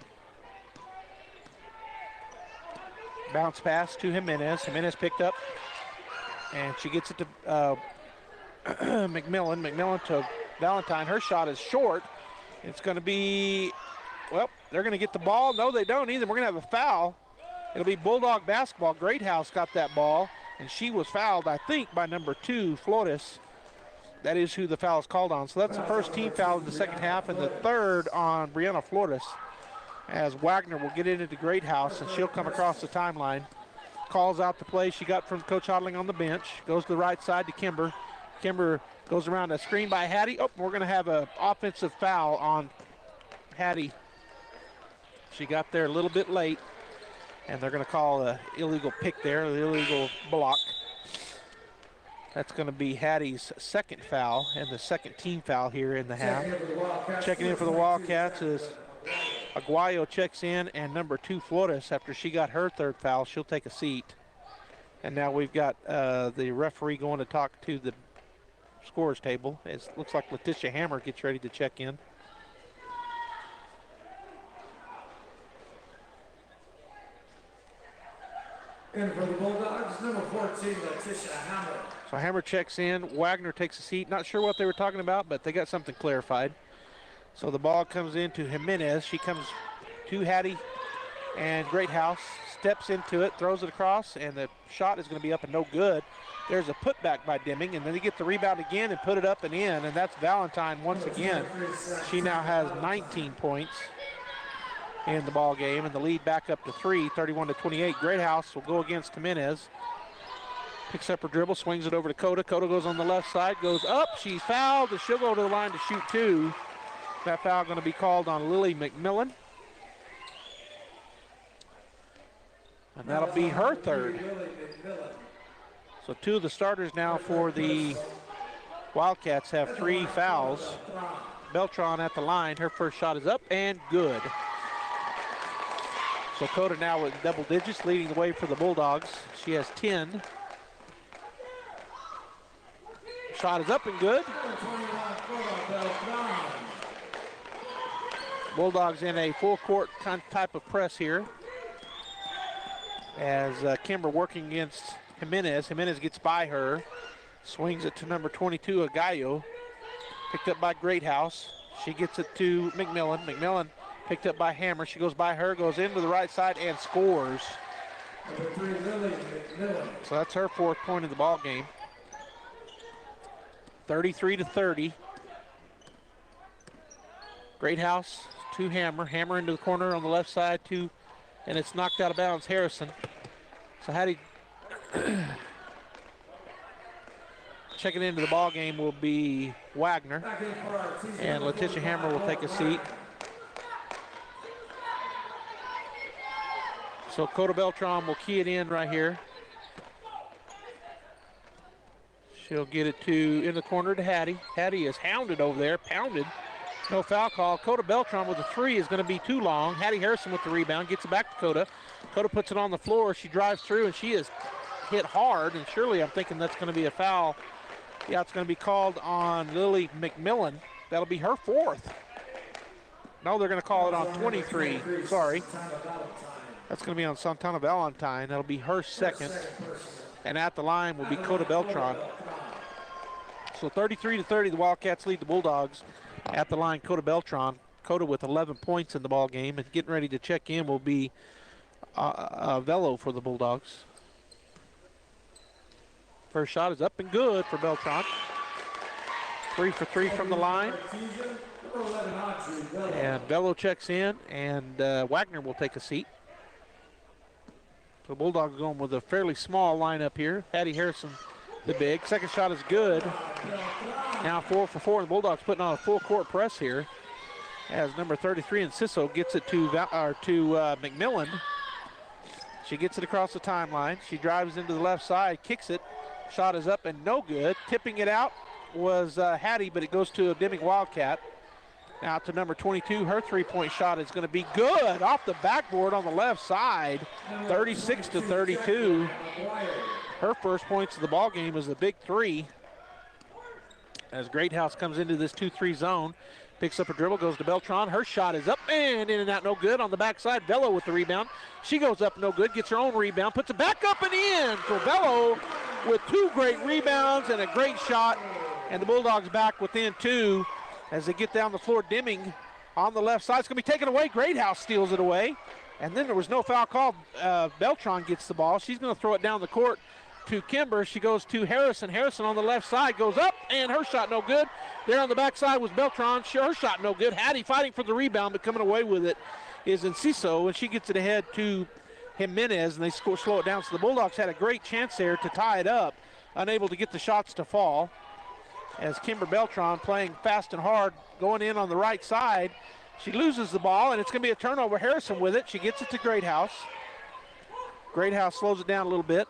Bounce pass to Jimenez. Jimenez picked up, and she gets it to McMillan. McMillan to Valentine. Her shot is short. It's going to be, well, they're going to get the ball. No, they don't either. We're going to have a foul. It'll be Bulldog basketball. Greathouse got that ball, and she was fouled, I think, by number 2, Flores. That is who the foul is called on. So that's the first team foul in the second half, and the third on Brianna Flores, as Wagner will get into the Greathouse, and she'll come across the timeline. Calls out the play she got from Coach Hodling on the bench. Goes to the right side to Kimber. Kimber goes around a screen by Hattie. Oh, we're going to have an offensive foul on Hattie. She got there a little bit late, and they're going to call an illegal pick there, an illegal block. That's going to be Hattie's 2nd foul and the 2nd team foul here in the half. Checking in for the Wildcats is Aguayo checks in, and number 2, Flores, after she got her 3rd foul, she'll take a seat. And now we've got the referee going to talk to the scorers table. It looks like Letitia Hammer gets ready to check in. And for the Bulldogs, number 14, Letitia Hammer. So Hammer checks in. Wagner takes a seat. Not sure what they were talking about, but they got something clarified. So the ball comes into Jimenez. She comes to Hattie, and Greathouse steps into it, throws it across, and the shot is going to be up and no good. There's a putback by Deming, and then they get the rebound again and put it up and in, and that's Valentine once again. She now has 19 points in the ball game, and the lead back up to 3, 31-28. Greathouse will go against Jimenez. Picks up her dribble, swings it over to Coda. Coda goes on the left side, goes up. She's fouled, and she'll go to the line to shoot 2. That foul going to be called on Lily McMillan. And that'll be her 3rd. So 2 of the starters now for the Wildcats have 3 fouls. Beltran at the line. Her first shot is up and good. So Coda now with double digits, leading the way for the Bulldogs. She has 10. Shot is up and good. Bulldogs in a full court type of press here. As Kimber working against Jimenez. Jimenez gets by her. Swings it to number 22, Agallo. Picked up by Greathouse. She gets it to McMillan. McMillan picked up by Hammer. She goes by her, goes into the right side, and scores. So that's her 4th point of the ball game. 33-30. Greathouse to Hammer. Hammer into the corner on the left side to, and it's knocked out of bounds, Harrison. So Hattie checking into the ball game will be Wagner, and Letitia Hammer will take a seat. So Coda Beltran will key it in right here. She'll get it in the corner to Hattie. Hattie is hounded over there, pounded. No foul call. Coda Beltran with a 3 is going to be too long. Hattie Harrison with the rebound, gets it back to Coda. Coda puts it on the floor. She drives through, and she is hit hard, and surely I'm thinking that's going to be a foul. Yeah, it's going to be called on Lily McMillan. That'll be her 4th. No, they're going to call it on 23. Sorry. That's going to be on Santana Valentine. That'll be her 2nd. And at the line will be Coda Beltran. So 33-30, the Wildcats lead the Bulldogs. At the line, Coda Beltran. Coda with 11 points in the ball game, and getting ready to check in will be Velo for the Bulldogs. First shot is up and good for Beltran. 3 for 3 from the line. And Velo checks in, and Wagner will take a seat. So Bulldogs going with a fairly small lineup here. Hattie Harrison, the big. Second shot is good. Now 4 for 4. The Bulldogs putting on a full court press here. As number 33 Enciso gets it to McMillan. She gets it across the timeline. She drives into the left side, kicks it. Shot is up and no good. Tipping it out was Hattie, but it goes to a Deming Wildcat. Now to number 22. Her 3-point shot is going to be good off the backboard on the left side. 36-32. Her first points of the ball game is the big 3. As Greathouse comes into this 2-3 zone. Picks up a dribble, goes to Beltran. Her shot is up and in and out, no good. On the backside, Velo with the rebound. She goes up, no good, gets her own rebound, puts it back up and in for Velo with 2 great rebounds and a great shot. And the Bulldogs back within 2 as they get down the floor. Deming on the left side. It's going to be taken away. Greathouse steals it away. And then there was no foul called. Beltran gets the ball. She's going to throw it down the court to Kimber. She goes to Harrison. Harrison on the left side goes up, and her shot no good. There on the backside was Beltran. Her shot no good. Hattie fighting for the rebound, but coming away with it is Enciso, and she gets it ahead to Jimenez, and they slow it down. So the Bulldogs had a great chance there to tie it up, unable to get the shots to fall. As Kimber Beltran playing fast and hard, going in on the right side. She loses the ball, and it's going to be a turnover. Harrison with it. She gets it to Greathouse. Greathouse slows it down a little bit.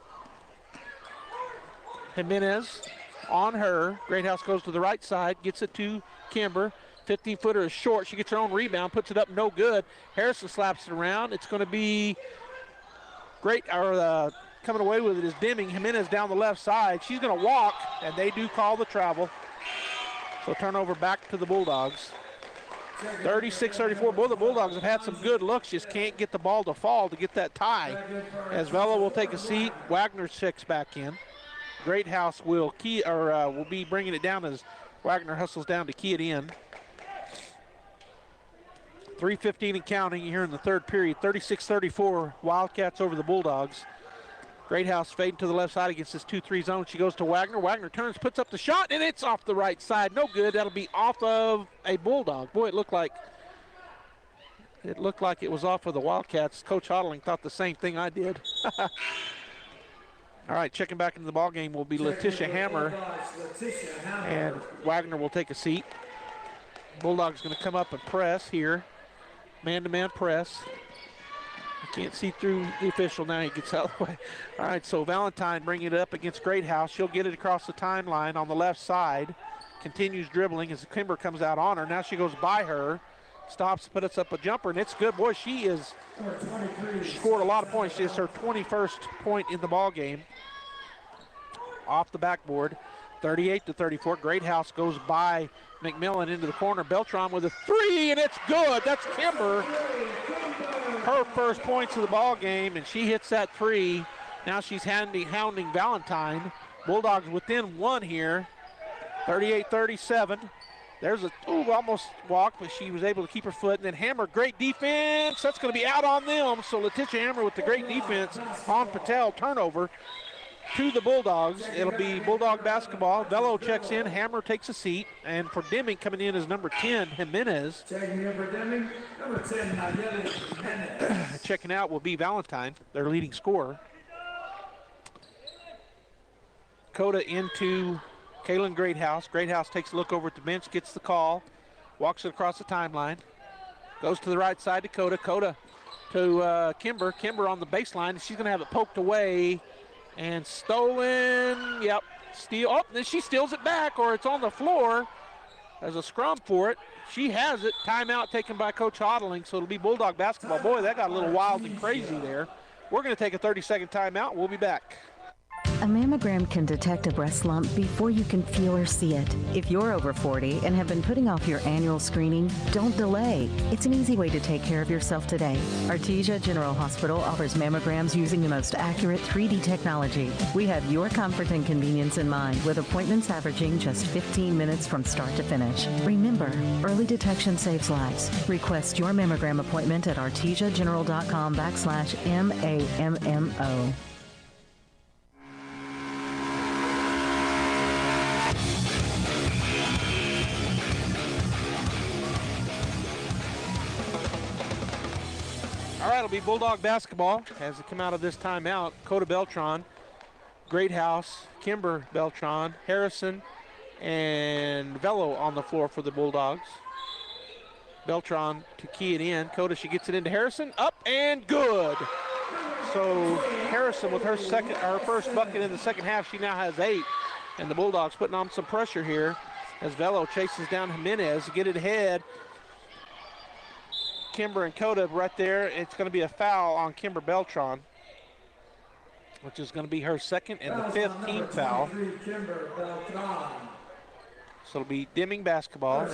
Jimenez on her. Greathouse goes to the right side, gets it to Kimber. 15-footer is short. She gets her own rebound, puts it up, no good. Harrison slaps it around. It's going to be coming away with it is Deming. Jimenez down the left side. She's going to walk, and they do call the travel. So turnover back to the Bulldogs. 36-34. Both the Bulldogs have had some good looks, just can't get the ball to fall to get that tie. As Velo will take a seat, Wagner checks back in. Greathouse will be bringing it down as Wagner hustles down to key it in. 3:15 and counting here in the third period. 36-34, Wildcats over the Bulldogs. Greathouse fading to the left side against this 2-3 zone. She goes to Wagner. Wagner turns, puts up the shot, and it's off the right side. No good. That'll be off of a Bulldog. Boy, it looked like it was off of the Wildcats. Coach Hodling thought the same thing I did. All right, checking back into the ball game will be Letitia Hammer, and Wagner will take a seat. Bulldogs going to come up and press here, man-to-man press. I can't see through the official now. He gets out of the way. All right, so Valentine bringing it up against Greathouse. She'll get it across the timeline on the left side. Continues dribbling as Kimber comes out on her. Now she goes by her. Stops, puts up a jumper, and it's good. Boy, she scored a lot of points. She has her 21st point in the ball game. Off the backboard. 38-34. Great House goes by McMillan into the corner. Beltran with a three, and it's good. That's Kimber. Her first points of the ball game, and she hits that three. Now she's hounding Valentine. Bulldogs within one here. 38-37. There's a almost walk, but she was able to keep her foot. And then Hammer, great defense. That's going to be out on them. So Letitia Hammer with the great defense on Patel. Turnover to the Bulldogs. It'll be Bulldog basketball. Velo checks in. Hammer takes a seat. And for Deming coming in is number 10, Jimenez. Checking in for Deming, number 10, Nayeli Jimenez. Checking out will be Valentine, their leading scorer. Coda into Kaylin Greathouse. Greathouse takes a look over at the bench, gets the call, walks it across the timeline, goes to the right side to Coda. Coda to Kimber. Kimber on the baseline. She's going to have it poked away and stolen. Yep, steal. Oh, then she steals it back, or it's on the floor. There's a scrum for it. She has it. Timeout taken by Coach Hodling, so it'll be Bulldog basketball. Boy, that got a little wild and crazy there. We're going to take a 30-second timeout. We'll be back. A mammogram can detect a breast lump before you can feel or see it. If you're over 40 and have been putting off your annual screening, don't delay. It's an easy way to take care of yourself today. Artesia General Hospital offers mammograms using the most accurate 3D technology. We have your comfort and convenience in mind, with appointments averaging just 15 minutes from start to finish. Remember, early detection saves lives. Request your mammogram appointment at artesiageneral.com/MAMMO. All right, it'll be Bulldog basketball as they come out of this timeout. Coda Beltran, Great House, Kimber Beltran, Harrison, and Velo on the floor for the Bulldogs. Beltran to key it in. Coda, she gets it into Harrison. Up and good. So Harrison with her first bucket in the second half. She now has 8. And the Bulldogs putting on some pressure here as Velo chases down Jimenez to get it ahead. Kimber and Coda right there. It's going to be a foul on Kimber Beltran, which is going to be her second and the 5th team foul. So it'll be Deming basketball.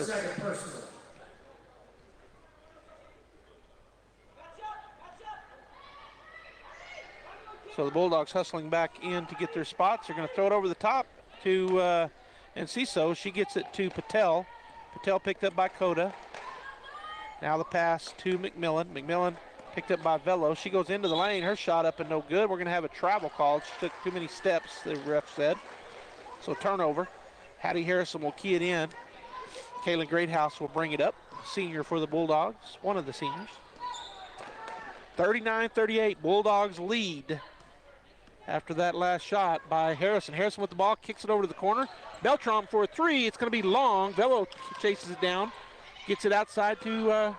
So the Bulldogs hustling back in to get their spots. They're going to throw it over the top to Enciso. She gets it to Patel. Patel picked up by Coda. Now the pass to McMillan. McMillan picked up by Velo. She goes into the lane. Her shot up and no good. We're going to have a travel call. She took too many steps, the ref said. So turnover. Hattie Harrison will key it in. Kaylin Greathouse will bring it up. Senior for the Bulldogs, one of the seniors. 39-38, Bulldogs lead after that last shot by Harrison. Harrison with the ball, kicks it over to the corner. Beltran for a three. It's going to be long. Velo chases it down. Gets it outside to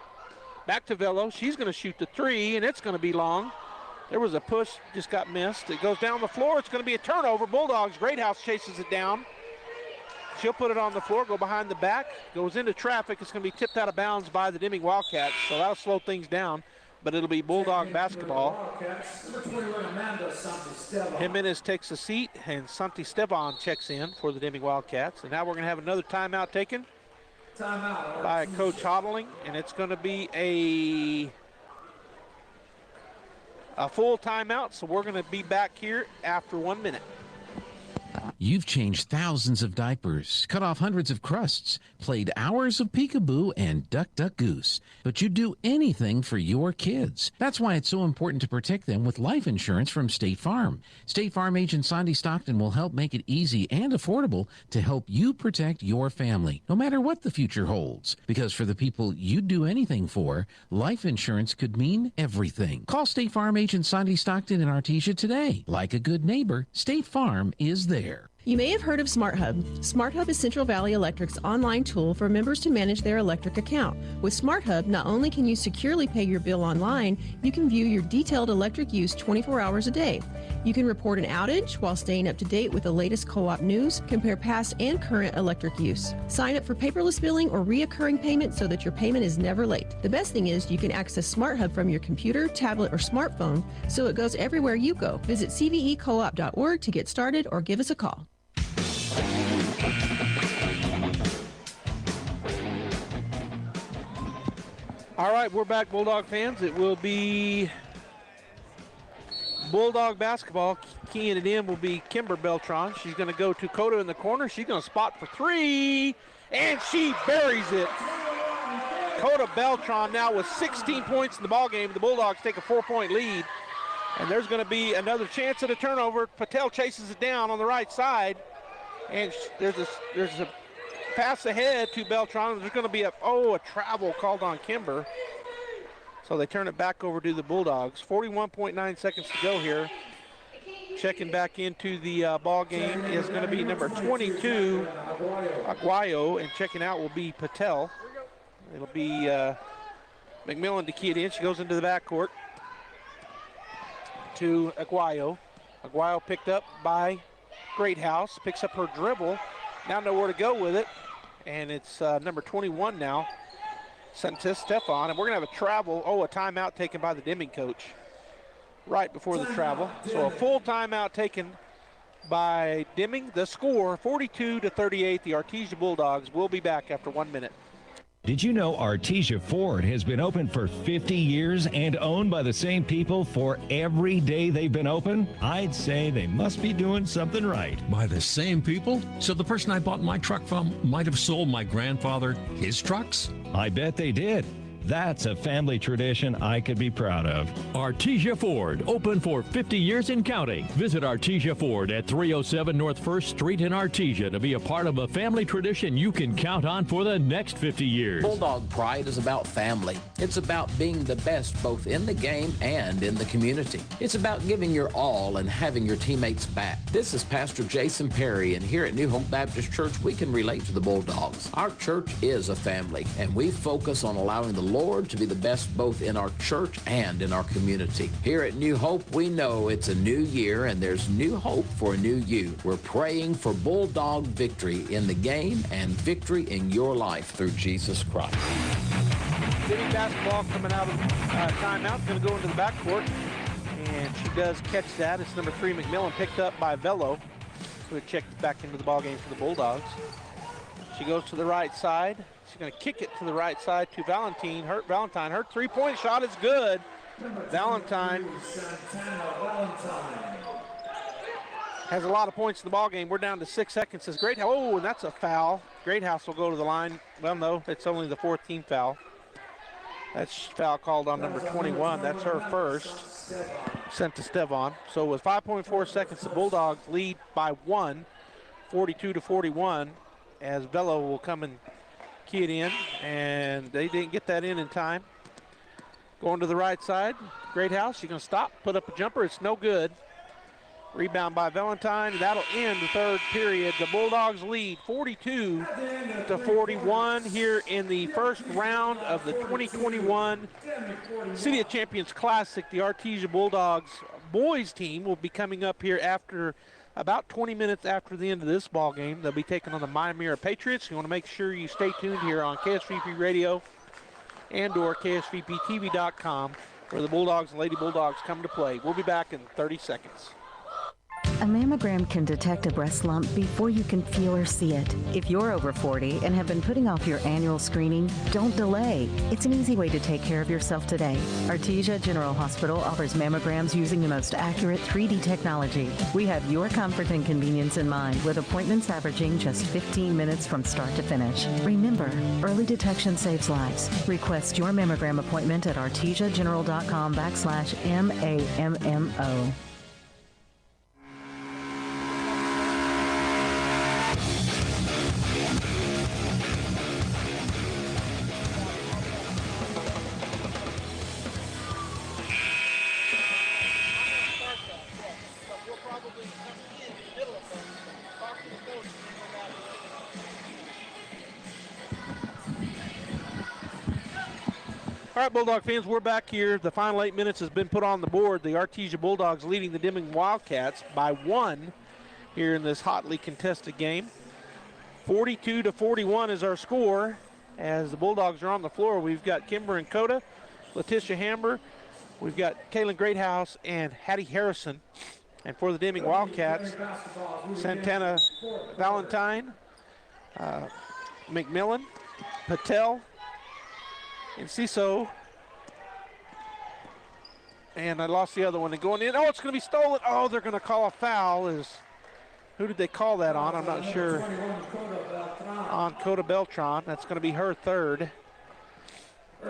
back to Velo. She's going to shoot the three, and it's going to be long. There was a push, just got missed. It goes down the floor. It's going to be a turnover. Bulldogs, Greathouse chases it down. She'll put it on the floor, go behind the back, goes into traffic. It's going to be tipped out of bounds by the Deming Wildcats, so that'll slow things down, but it'll be Bulldog basketball. Jimenez takes a seat, and Santi Stevan checks in for the Deming Wildcats. And now we're going to have another timeout taken by Coach Hodling, and it's going to be a full timeout, so we're going to be back here after 1 minute. You've changed thousands of diapers, cut off hundreds of crusts, played hours of peekaboo and duck, duck, goose. But you'd do anything for your kids. That's why it's so important to protect them with life insurance from State Farm. State Farm agent Sandy Stockton will help make it easy and affordable to help you protect your family, no matter what the future holds. Because for the people you'd do anything for, life insurance could mean everything. Call State Farm agent Sandy Stockton in Artesia today. Like a good neighbor, State Farm is there. You may have heard of SmartHub. SmartHub is Central Valley Electric's online tool for members to manage their electric account. With SmartHub, not only can you securely pay your bill online, you can view your detailed electric use 24 hours a day. You can report an outage while staying up to date with the latest co-op news, compare past and current electric use. Sign up for paperless billing or reoccurring payment so that your payment is never late. The best thing is you can access SmartHub from your computer, tablet, or smartphone, so it goes everywhere you go. Visit cvecoop.org to get started or give us a call. All right, we're back, Bulldog fans. It will be Bulldog basketball. Keying it in will be Kimber Beltran. She's going to go to Coda in the corner. She's going to spot for three, and she buries it. Coda Beltran now with 16 points in the ballgame. The Bulldogs take a 4-point lead, and there's going to be another chance at a turnover. Patel chases it down on the right side, and there's a pass ahead to Beltran. There's going to be a travel called on Kimber. So they turn it back over to the Bulldogs. 41.9 seconds to go here. Checking back into the ball game is going to be number 22, Aguayo, and checking out will be Patel. It'll be McMillan to key it in. She goes into the backcourt to Aguayo. Aguayo picked up by Greathouse, picks up her dribble. Now nowhere to go with it, and it's number 21 now, Stefan, and we're going to have a travel, a timeout taken by the Deming coach right before the travel. So a full timeout taken by Deming. The score, 42-38. The Artesia Bulldogs will be back after 1 minute. Did you know Artesia Ford has been open for 50 years and owned by the same people for every day they've been open? I'd say they must be doing something right. By the same people? So the person I bought my truck from might have sold my grandfather his trucks? I bet they did. That's a family tradition I could be proud of. Artesia Ford, open for 50 years and counting. Visit Artesia Ford at 307 North 1st Street in Artesia to be a part of a family tradition you can count on for the next 50 years. Bulldog Pride is about family. It's about being the best both in the game and in the community. It's about giving your all and having your teammates back. This is Pastor Jason Perry, and here at New Hope Baptist Church, we can relate to the Bulldogs. Our church is a family, and we focus on allowing the Lord to be the best both in our church and in our community. Here at New Hope, we know it's a new year and there's new hope for a new you. We're praying for Bulldog victory in the game and victory in your life through Jesus Christ. Deming basketball coming out of timeout, going to go into the backcourt, and she does catch that. It's number 3, McMillan, picked up by Velo, who had checked back into the ballgame for the Bulldogs. She goes to the right side. She's going to kick it to the right side to Valentine. Her three-point shot is good. Valentine has a lot of points in the ball game. We're down to 6 seconds. Says Greathouse. Oh, and that's a foul. Greathouse will go to the line. Well, no, it's only the 4th team foul. That's foul called on number 21. That's her first. Sent to Stevon. So with 5.4 seconds, the Bulldogs lead by 1, 42-41, as Velo will come and key it in, and they didn't get that in time. Going to the right side, Greathouse, she's going to stop, put up a jumper, it's no good. Rebound by Valentine, that'll end the third period. The Bulldogs lead 42-41 here in the first round of the 2021 City of Champions Classic. The Artesia Bulldogs boys team will be coming up here after about 20 minutes after the end of this ball game. They'll be taking on the Mira Patriots. You want to make sure you stay tuned here on KSVP Radio and or KSVPTV.com, where the Bulldogs and Lady Bulldogs come to play. We'll be back in 30 seconds. A mammogram can detect a breast lump before you can feel or see it. If you're over 40 and have been putting off your annual screening, don't delay. It's an easy way to take care of yourself today. Artesia General Hospital offers mammograms using the most accurate 3D technology. We have your comfort and convenience in mind, with appointments averaging just 15 minutes from start to finish. Remember, early detection saves lives. Request your mammogram appointment at artesiageneral.com/MAMMO. All right, Bulldog fans, we're back here. The final 8 minutes has been put on the board. The Artesia Bulldogs leading the Deming Wildcats by 1 here in this hotly contested game. 42-41 is our score. As the Bulldogs are on the floor, we've got Kimber and Coda, Letitia Hamber, we've got Kaylin Greathouse and Hattie Harrison. And for the Deming Wildcats, Santana Valentine, McMillan, Patel, and Ciso. And I lost the other one. And going in. Oh, it's going to be stolen. Oh, they're going to call a foul. Who did they call that on? I'm not sure. On Coda Beltran. That's going to be her third.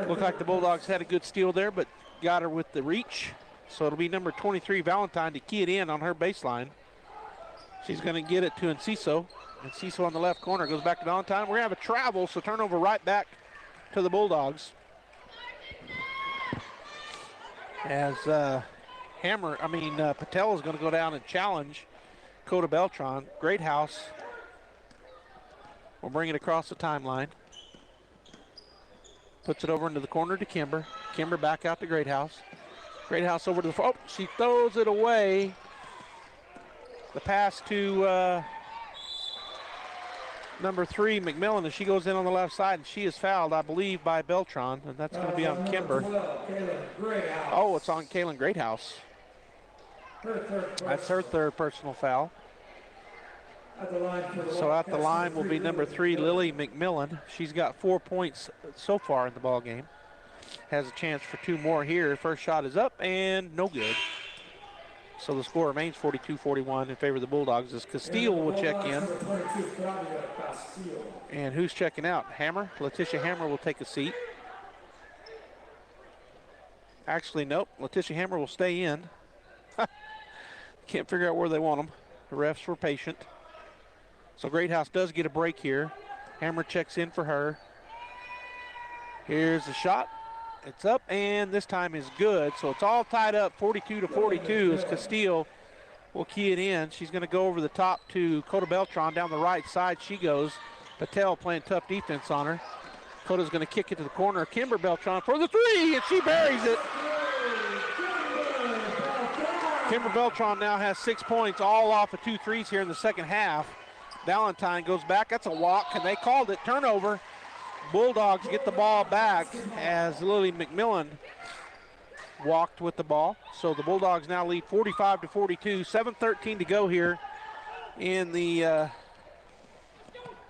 Looked like the Bulldogs had a good steal there, but got her with the reach. So it'll be number 23, Valentine, to key it in on her baseline. She's going to get it to Enciso. Enciso on the left corner goes back to Valentine. We're going to have a travel, so turnover right back to the Bulldogs. As Patel is going to go down and challenge Coda Beltran. Great house. We'll bring it across the timeline. Puts it over into the corner to Kimber. Kimber back out to Great House. Great House over to the, oh, she throws it away. The pass to number 3, McMillan, as she goes in on the left side, and she is fouled, I believe, by Beltran, and that's going to be on Kimber. Oh, it's on Kaylin Greathouse. That's her third personal foul. So at the line will be number 3, Lily McMillan. She's got 4 points so far in the ball game. Has a chance for 2 more here. First shot is up and no good. So the score remains 42-41 in favor of the Bulldogs as Castile will check in. And who's checking out? Hammer. Letitia Hammer will take a seat. Actually, nope. Letitia Hammer will stay in. Can't figure out where they want them. The refs were patient. So Great House does get a break here. Hammer checks in for her. Here's the shot. It's up, and this time is good. So it's all tied up 42-42 as Castile will key it in. She's going to go over the top to Coda Beltran down the right side. She goes. Patel playing tough defense on her. Coda's going to kick it to the corner. Kimber Beltran for the 3, and she buries it. Kimber Beltran now has 6 points, all off of 2 threes here in the second half. Valentine goes back. That's a walk, and they called it. Turnover. Bulldogs get the ball back as Lily McMillan walked with the ball. So the Bulldogs now lead 45-42. 7:13 to go here in the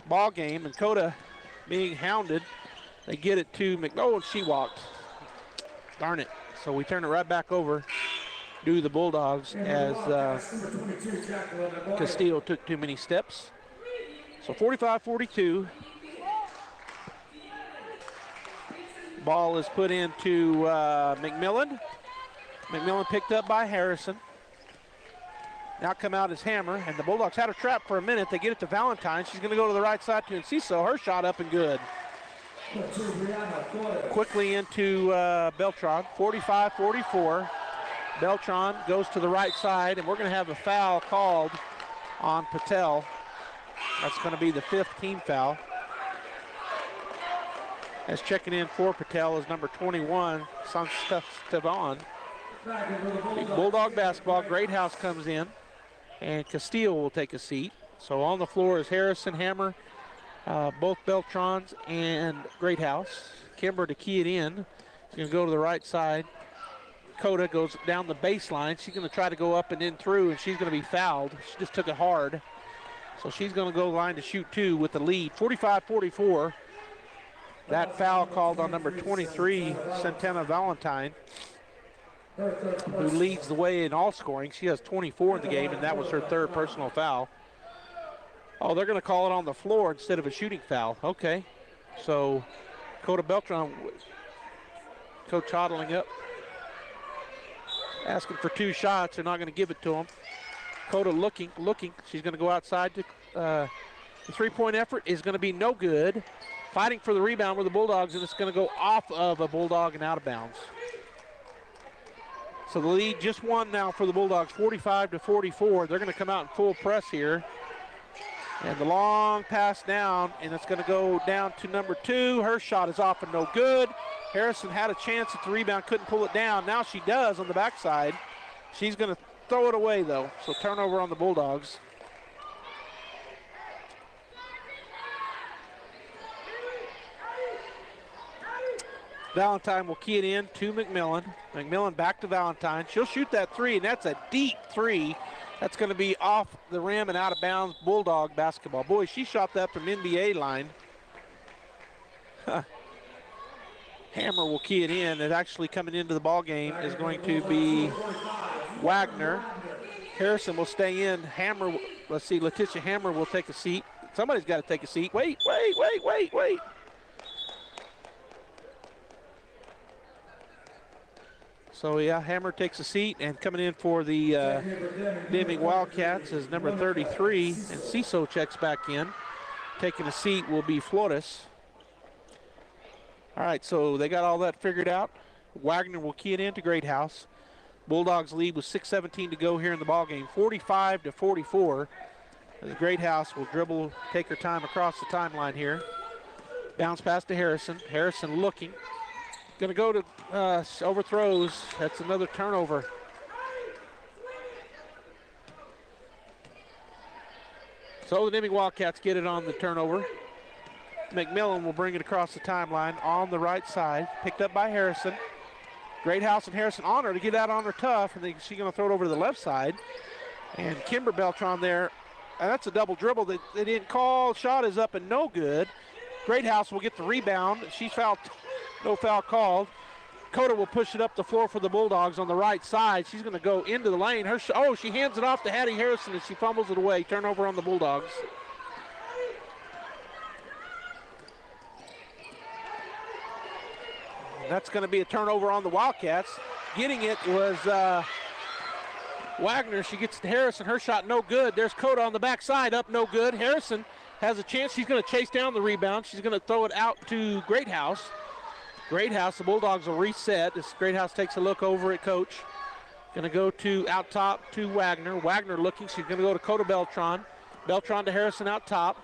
ball game. And Coda being hounded. They get it to McMillan. And she walked. Darn it. So we turn it right back over to the Bulldogs as Castile took too many steps. So 45-42. Ball is put into McMillan. McMillan picked up by Harrison. Now come out as Hammer, and the Bulldogs had a trap for a minute. They get it to Valentine. She's going to go to the right side to Enciso. Her shot up and good. Quickly into Beltran, 45-44. Beltran goes to the right side, and we're going to have a foul called on Patel. That's going to be the 5th team foul. As checking in for Patel is number 21, Sanstevan. Bulldog basketball. Great House comes in, and Castile will take a seat. So on the floor is Harrison, Hammer, both Beltrans, and Great House. Kimber to key it in. She's going to go to the right side. Coda goes down the baseline. She's going to try to go up and in through, and she's going to be fouled. She just took it hard. So she's going to go line to shoot 2 with the lead, 45-44. That foul called on number 23, Santana Valentine, who leads the way in all scoring. She has 24 in the game, and that was her 3rd personal foul. Oh, they're going to call it on the floor instead of a shooting foul. Okay. So Coda Beltran, coach huddling up, asking for 2 shots. They're not going to give it to him. Coda looking. She's going to go outside. The 3-point effort is going to be no good. Fighting for the rebound with the Bulldogs, and it's going to go off of a Bulldog and out of bounds. So the lead just won now for the Bulldogs, 45-44. They're going to come out in full press here. And the long pass down, and it's going to go down to number 2. Her shot is off and no good. Harrison had a chance at the rebound, couldn't pull it down. Now she does on the backside. She's going to throw it away, though. So turnover on the Bulldogs. Valentine will key it in to McMillan. McMillan back to Valentine. She'll shoot that 3, and that's a deep 3. That's going to be off the rim and out of bounds, Bulldog basketball. Boy, she shot that from NBA line. Hammer will key it in. And actually coming into the ball game is going to be Wagner. Harrison will stay in. Hammer, let's see, Letitia Hammer will take a seat. Somebody's got to take a seat. Wait. So, yeah, Hammer takes a seat, and coming in for the Deming Wildcats is number 33, and Ciso checks back in. Taking a seat will be Flores. All right, so they got all that figured out. Wagner will key it into Greathouse. Bulldogs lead with 6:17 to go here in the ballgame, 45-44. The Greathouse will dribble, take her time across the timeline here. Bounce pass to Harrison. Harrison looking. Going to go to overthrows. That's another turnover. So the Deming Wildcats get it on the turnover. McMillan will bring it across the timeline on the right side. Picked up by Harrison. Greathouse and Harrison on her to get out on her tough, and she's going to throw it over to the left side. And Kimber Beltran there. And that's a double dribble that they didn't call. Shot is up and no good. Greathouse will get the rebound. She's fouled. No foul called. Coda will push it up the floor for the Bulldogs on the right side. She's going to go into the lane. She hands it off to Hattie Harrison and she fumbles it away. Turnover on the Bulldogs. And that's going to be a turnover on the Wildcats. Getting it was Wagner. She gets to Harrison. Her shot no good. There's Coda on the backside. Up no good. Harrison has a chance. She's going to chase down the rebound. She's going to throw it out to Greathouse. Greathouse, the Bulldogs will reset. This Greathouse takes a look over at coach. Going to go to out top to Wagner. Wagner looking. She's going to go to Coda Beltran. Beltran to Harrison out top.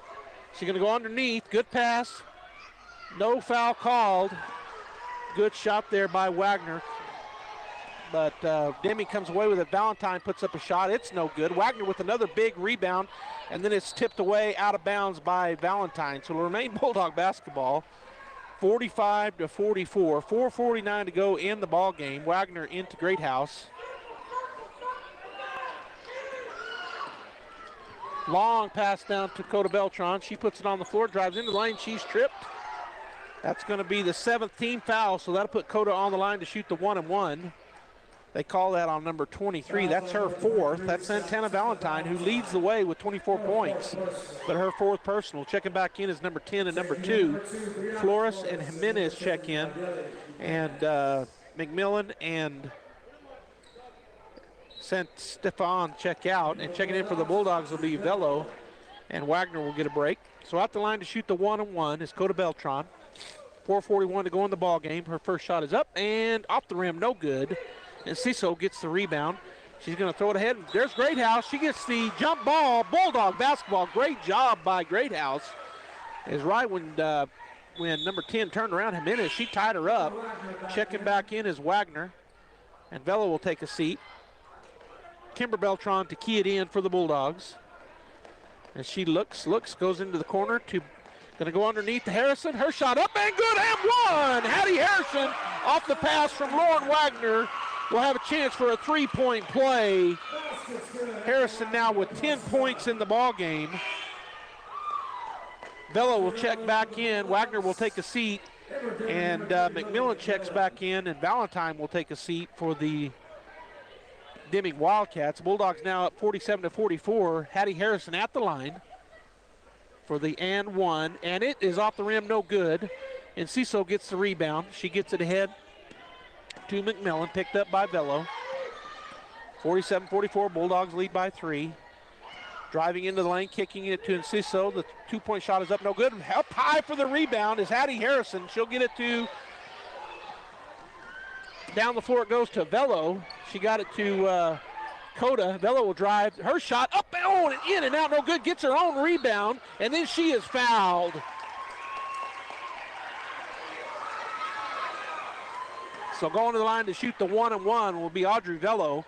She's going to go underneath. Good pass. No foul called. Good shot there by Wagner. But Deming comes away with it. Valentine puts up a shot. It's no good. Wagner with another big rebound. And then it's tipped away out of bounds by Valentine. So it'll remain Bulldog basketball. 45-44, 4:49 to go in the ball game. Wagner into Greathouse. Long pass down to Coda Beltran. She puts it on the floor, drives into the lane. She's tripped. That's going to be the 7th team foul, so that'll put Coda on the line to shoot the 1-and-1. They call that on number 23. That's her 4th. That's Santana Valentine, who leads the way with 24 points. But her 4th personal. Checking back in is number 10 and number 2. Flores and Jimenez check in. And McMillan and Stefan check out. And checking in for the Bulldogs will be Velo. And Wagner will get a break. So out the line to shoot the 1-and-1 is Coda Beltran. 4:41 to go in the ball game. Her first shot is up and off the rim, no good. And Ciso gets the rebound. She's going to throw it ahead. There's Greathouse. She gets the jump ball. Bulldog basketball. Great job by Greathouse. Is right when number 10 turned around. Jimenez, she tied her up. Checking back in is Wagner. And Velo will take a seat. Kimber Beltran to key it in for the Bulldogs. And she looks, goes into the corner to, going to go underneath to Harrison. Her shot up and good and one. Hattie Harrison off the pass from Lauren Wagner. Will have a chance for a 3-point play. Harrison now with 10 points in the ball game. Velo will check back in. Wagner will take a seat. And McMillan checks back in. And Valentine will take a seat for the Deming Wildcats. Bulldogs now up 47-44. Hattie Harrison at the line for the and one. And it is off the rim, no good. And Ciso gets the rebound. She gets it ahead to McMillan, picked up by Velo. 47-44, Bulldogs lead by 3. Driving into the lane, kicking it to Enciso. The 2-point shot is up, no good. Up high for the rebound is Hattie Harrison. She'll get it to, down the floor it goes to Velo. She got it to Coda. Velo will drive. Her shot up and in and out, no good. Gets her own rebound, and then she is fouled. So going to the line to shoot the 1-and-1 will be Audrey Velo.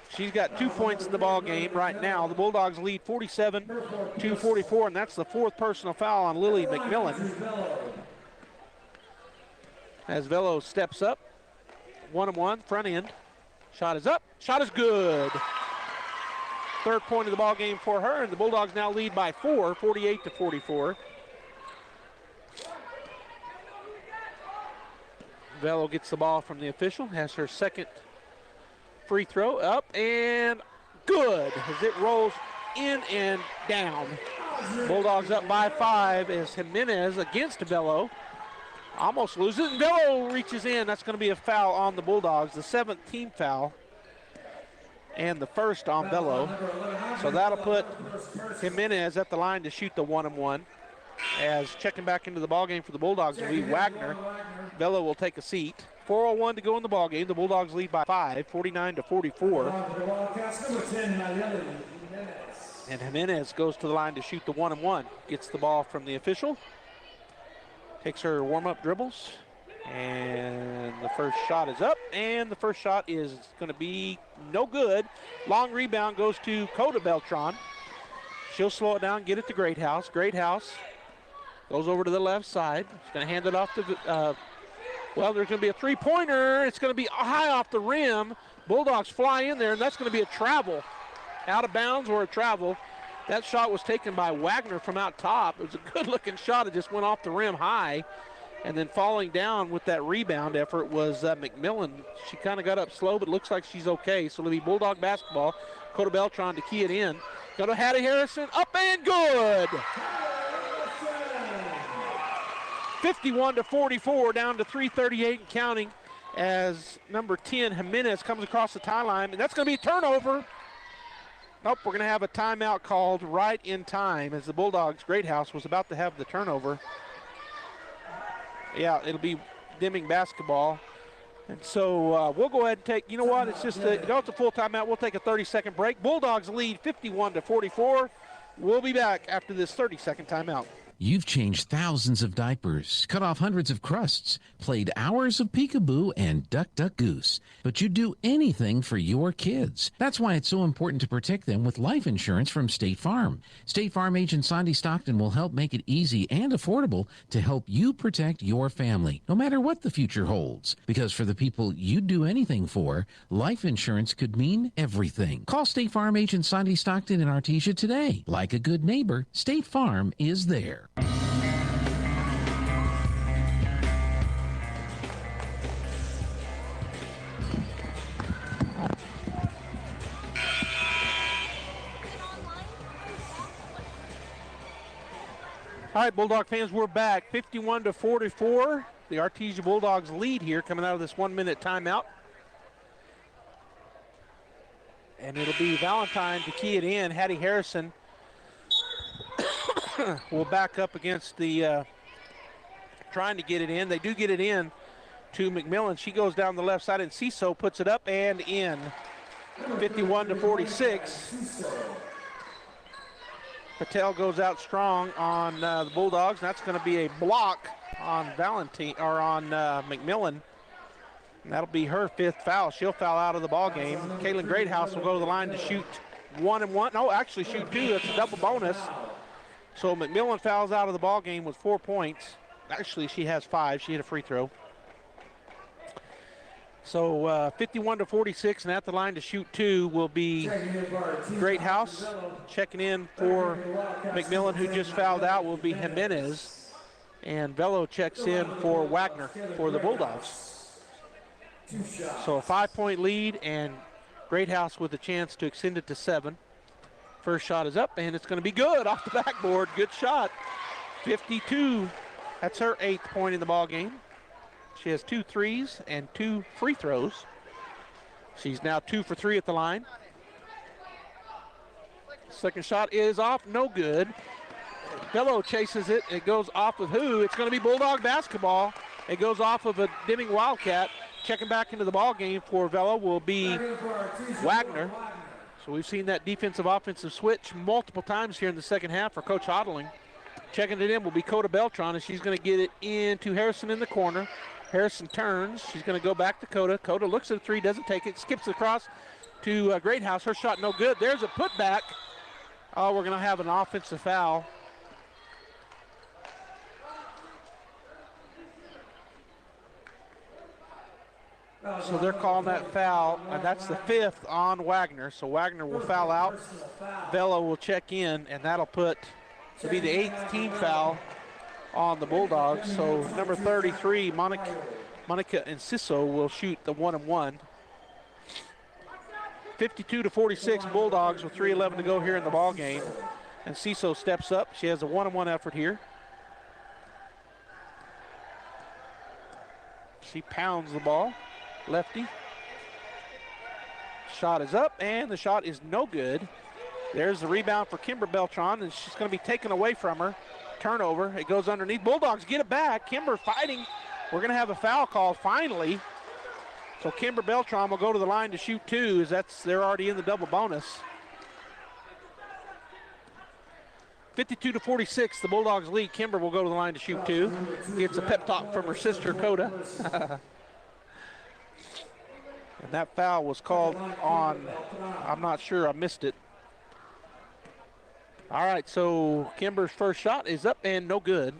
She's got 2 points in the ball game right now. The Bulldogs lead 47-44, and that's the 4th personal foul on Lily McMillan. As Velo steps up, 1-and-1, front end. Shot is up, shot is good. Third point of the ball game for her, and the Bulldogs now lead by 4, 48-44. Velo gets the ball from the official, has her second free throw up, and good as it rolls in and down. Bulldogs up by 5 as Jimenez against Velo. Almost loses it, and Velo reaches in. That's going to be a foul on the Bulldogs, the 7th team foul, and the first on Velo. So that'll put Jimenez at the line to shoot the 1-and-1. As checking back into the ballgame for the Bulldogs will be Wagner. Velo will take a seat. 4:01 to go in the ballgame. The Bulldogs lead by 5, 49-44. And Jimenez goes to the line to shoot the 1-and-1. Gets the ball from the official. Takes her warm-up dribbles. And the first shot is up. And the first shot is going to be no good. Long rebound goes to Coda Beltran. She'll slow it down, get it to Greathouse. Greathouse goes over to the left side. She's going to hand it off to, well, there's going to be a three-pointer. It's going to be high off the rim. Bulldogs fly in there, and that's going to be a travel. Out of bounds or a travel. That shot was taken by Wagner from out top. It was a good-looking shot. It just went off the rim high. And then falling down with that rebound effort was McMillan. She kind of got up slow, but looks like she's okay. So it'll be Bulldog basketball. Coda Beltran to key it in. Go to Hattie Harrison. Up and good. 51-44, down to 3:38 and counting as number 10, Jimenez, comes across the tie line. And that's going to be a turnover. Nope, we're going to have a timeout called right in time as the Bulldogs' Greathouse was about to have the turnover. Yeah, it'll be Deming basketball. And so we'll go ahead and take, you know what, it's just it's a full timeout. We'll take a 30-second break. Bulldogs lead 51-44. We'll be back after this 30-second timeout. You've changed thousands of diapers, cut off hundreds of crusts, played hours of peekaboo and duck, duck, goose. But you'd do anything for your kids. That's why it's so important to protect them with life insurance from State Farm. State Farm agent Sandy Stockton will help make it easy and affordable to help you protect your family, no matter what the future holds. Because for the people you'd do anything for, life insurance could mean everything. Call State Farm agent Sandy Stockton in Artesia today. Like a good neighbor, State Farm is there. All right, Bulldog fans, we're back. 51-44. The Artesia Bulldogs lead here coming out of this 1-minute timeout. And it'll be Valentine to key it in. Hattie Harrison will back up against the trying to get it in. They do get it in to McMillan. She goes down the left side, and Ciso puts it up and in. 51-46. Patel goes out strong on the Bulldogs, and that's going to be a block on McMillan. And that'll be her 5th foul. She'll foul out of the ball game. Kaylin Greathouse will go to the line to shoot 1-and-1. No, actually shoot 2. That's a double bonus. So McMillan fouls out of the ball game with 4 points. Actually, she has 5. She hit a free throw. So 51-46, and at the line to shoot 2 will be Greathouse. Checking in for McMillan, who just fouled out, will be Jimenez. And Velo checks in for Wagner for the Bulldogs. So a 5-point lead, and Greathouse with a chance to extend it to 7. First shot is up, and it's going to be good off the backboard. Good shot. 52. That's her 8th point in the ball game. She has 2 threes and 2 free throws. She's now 2 for 3 at the line. Second shot is off, no good. Velo chases it. It goes off of who? It's going to be Bulldog basketball. It goes off of a Deming Wildcat. Checking back into the ball game for Velo will be Wagner. So we've seen that defensive-offensive switch multiple times here in the second half for Coach Hodling. Checking it in will be Coda Beltran, and she's going to get it into Harrison in the corner. Harrison turns. She's going to go back to Coda. Coda looks at the 3, doesn't take it, skips across to Greathouse. Her shot no good. There's a putback. Oh, we're going to have an offensive foul. So they're calling that foul, and that's the 5th on Wagner. So Wagner will foul out. Velo will check in, and that'll be the 8th team foul on the Bulldogs. So number 33, Monica and Sisso will shoot the 1-and-1. 52-46 Bulldogs with 3:11 to go here in the ball game. And Sisso steps up. She has a 1-and-1 effort here. She pounds the ball. Lefty. Shot is up, and the shot is no good. There's the rebound for Kimber Beltran, and she's going to be taken away from her. Turnover. It goes underneath. Bulldogs get it back. Kimber fighting. We're going to have a foul call finally. So Kimber Beltran will go to the line to shoot 2, as they're already in the double bonus. 52-46, the Bulldogs lead. Kimber will go to the line to shoot 2. Gets a pep talk from her sister, Coda. And that foul was called on, I'm not sure, I missed it. All right, so Kimber's first shot is up and no good.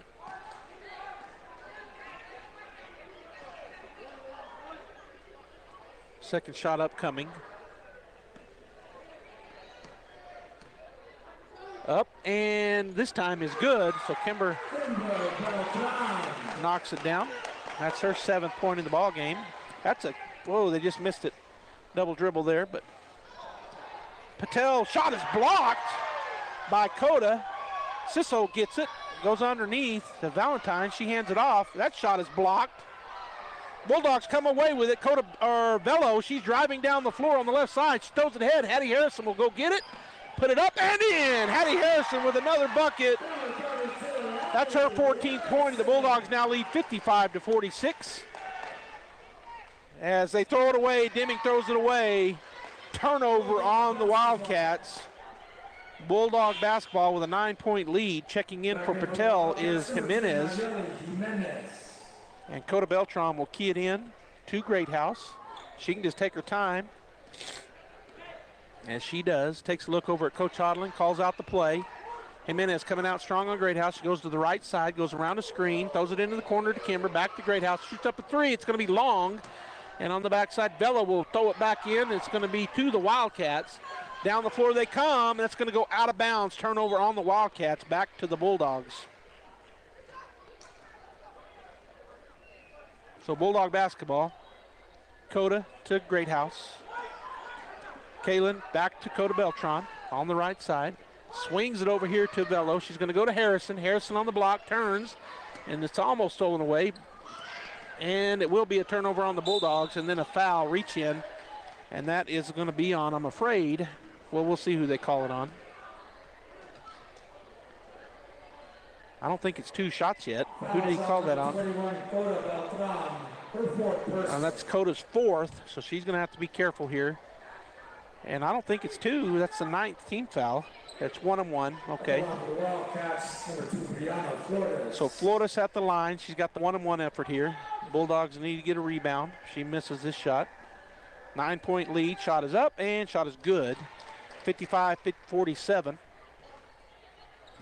Second shot upcoming. Up, and this time is good, so Kimber knocks it down. That's her 7th point in the ball game. Whoa, they just missed it. Double dribble there, but Patel shot is blocked by Coda. Sisso gets it, goes underneath to Valentine. She hands it off. That shot is blocked. Bulldogs come away with it. Velo, she's driving down the floor on the left side. She throws it ahead. Hattie Harrison will go get it. Put it up and in. Hattie Harrison with another bucket. That's her 14th point. The Bulldogs now lead 55-46. As they throw it away, Deming throws it away. Turnover on the Wildcats. Bulldog basketball with a 9-point lead. Checking in for Patel is Jimenez. And Coda Beltran will key it in to Greathouse. She can just take her time. As she does, takes a look over at Coach Hodling, calls out the play. Jimenez coming out strong on Greathouse. She goes to the right side, goes around the screen, throws it into the corner to Kimber, back to Greathouse, shoots up a 3. It's going to be long. And on the backside, Bella will throw it back in. It's going to be to the Wildcats. Down the floor they come. That's going to go out of bounds. Turnover on the Wildcats, back to the Bulldogs. So Bulldog basketball. Coda to Greathouse. Kaylin back to Coda Beltran on the right side. Swings it over here to Velo. She's going to go to Harrison. Harrison on the block, turns, and it's almost stolen away. And it will be a turnover on the Bulldogs, and then a foul, reach in. And that is going to be on, I'm afraid. Well, we'll see who they call it on. I don't think it's 2 shots yet. Who did he call that on? That's Coda's 4th, so she's going to have to be careful here. And I don't think it's 2. That's the 9th team foul. It's 1-and-1. Okay. So Flores at the line. She's got the 1-and-1 effort here. Bulldogs need to get a rebound. She misses this shot. 9-point lead. Shot is up, and shot is good. 55-47.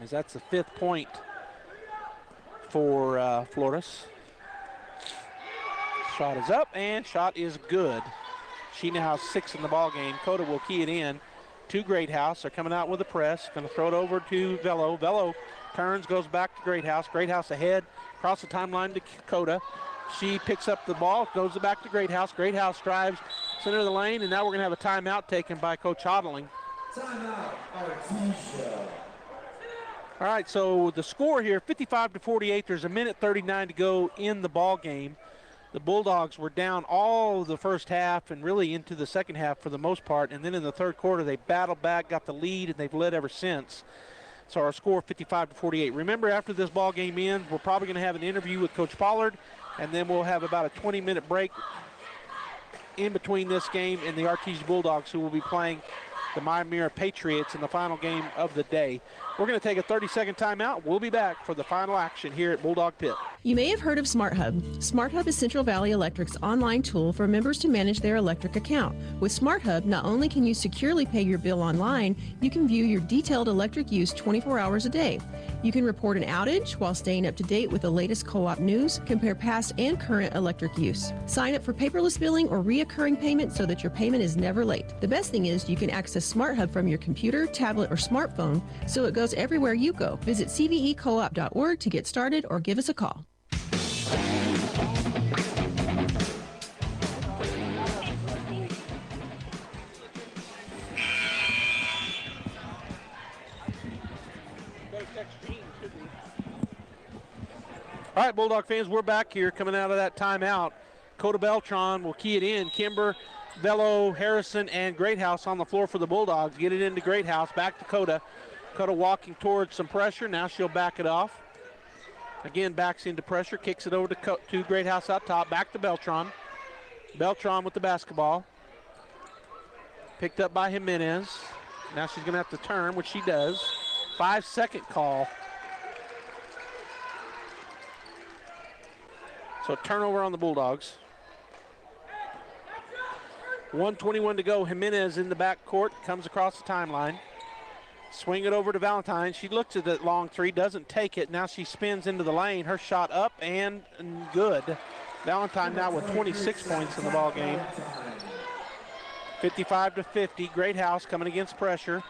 As that's the 5th point for Flores. Shot is up, and shot is good. She now has 6 in the ball game. Coda will key it in to Greathouse. They're coming out with a press. Going to throw it over to Velo. Velo turns, goes back to Greathouse. Greathouse ahead, across the timeline to Coda. She picks up the ball, goes back to Greathouse. Greathouse drives center of the lane, and now we're going to have a timeout taken by Coach Hodling. Timeout, Artesia. All right, so the score here, 55-48. There's a minute 39 to go in the ball game. The Bulldogs were down all of the first half and really into the second half for the most part. And then in the third quarter, they battled back, got the lead, and they've led ever since. So our score, 55-48. Remember, after this ball game ends, we're probably going to have an interview with Coach Pollard, and then we'll have about a 20-minute break in between this game and the Artesia Bulldogs, who will be playing the Myrmidon Patriots in the final game of the day. We're going to take a 30-second timeout. We'll be back for the final action here at Bulldog Pit. You may have heard of SmartHub. SmartHub is Central Valley Electric's online tool for members to manage their electric account. With SmartHub, not only can you securely pay your bill online, you can view your detailed electric use 24 hours a day. You can report an outage while staying up to date with the latest co-op news, compare past and current electric use. Sign up for paperless billing or reoccurring payment so that your payment is never late. The best thing is you can access SmartHub from your computer, tablet, or smartphone, so it goes everywhere you go. Visit cvecoop.org to get started or give us a call. All right, Bulldog fans, we're back here coming out of that timeout. Coda Beltran will key it in. Kimber, Velo, Harrison, and Greathouse on the floor for the Bulldogs. Get it into Greathouse. Back to Coda. Coda walking towards some pressure. Now she'll back it off. Again, backs into pressure. Kicks it over to Greathouse out top. Back to Beltran. Beltran with the basketball. Picked up by Jimenez. Now she's going to have to turn, which she does. 5-second call. So turnover on the Bulldogs. 1:21 to go. Jimenez in the backcourt. Comes across the timeline. Swing it over to Valentine. She looks at that long three. Doesn't take it. Now she spins into the lane. Her shot up and good. Valentine now with 26 points in the ball game. 55-50. Greathouse coming against pressure.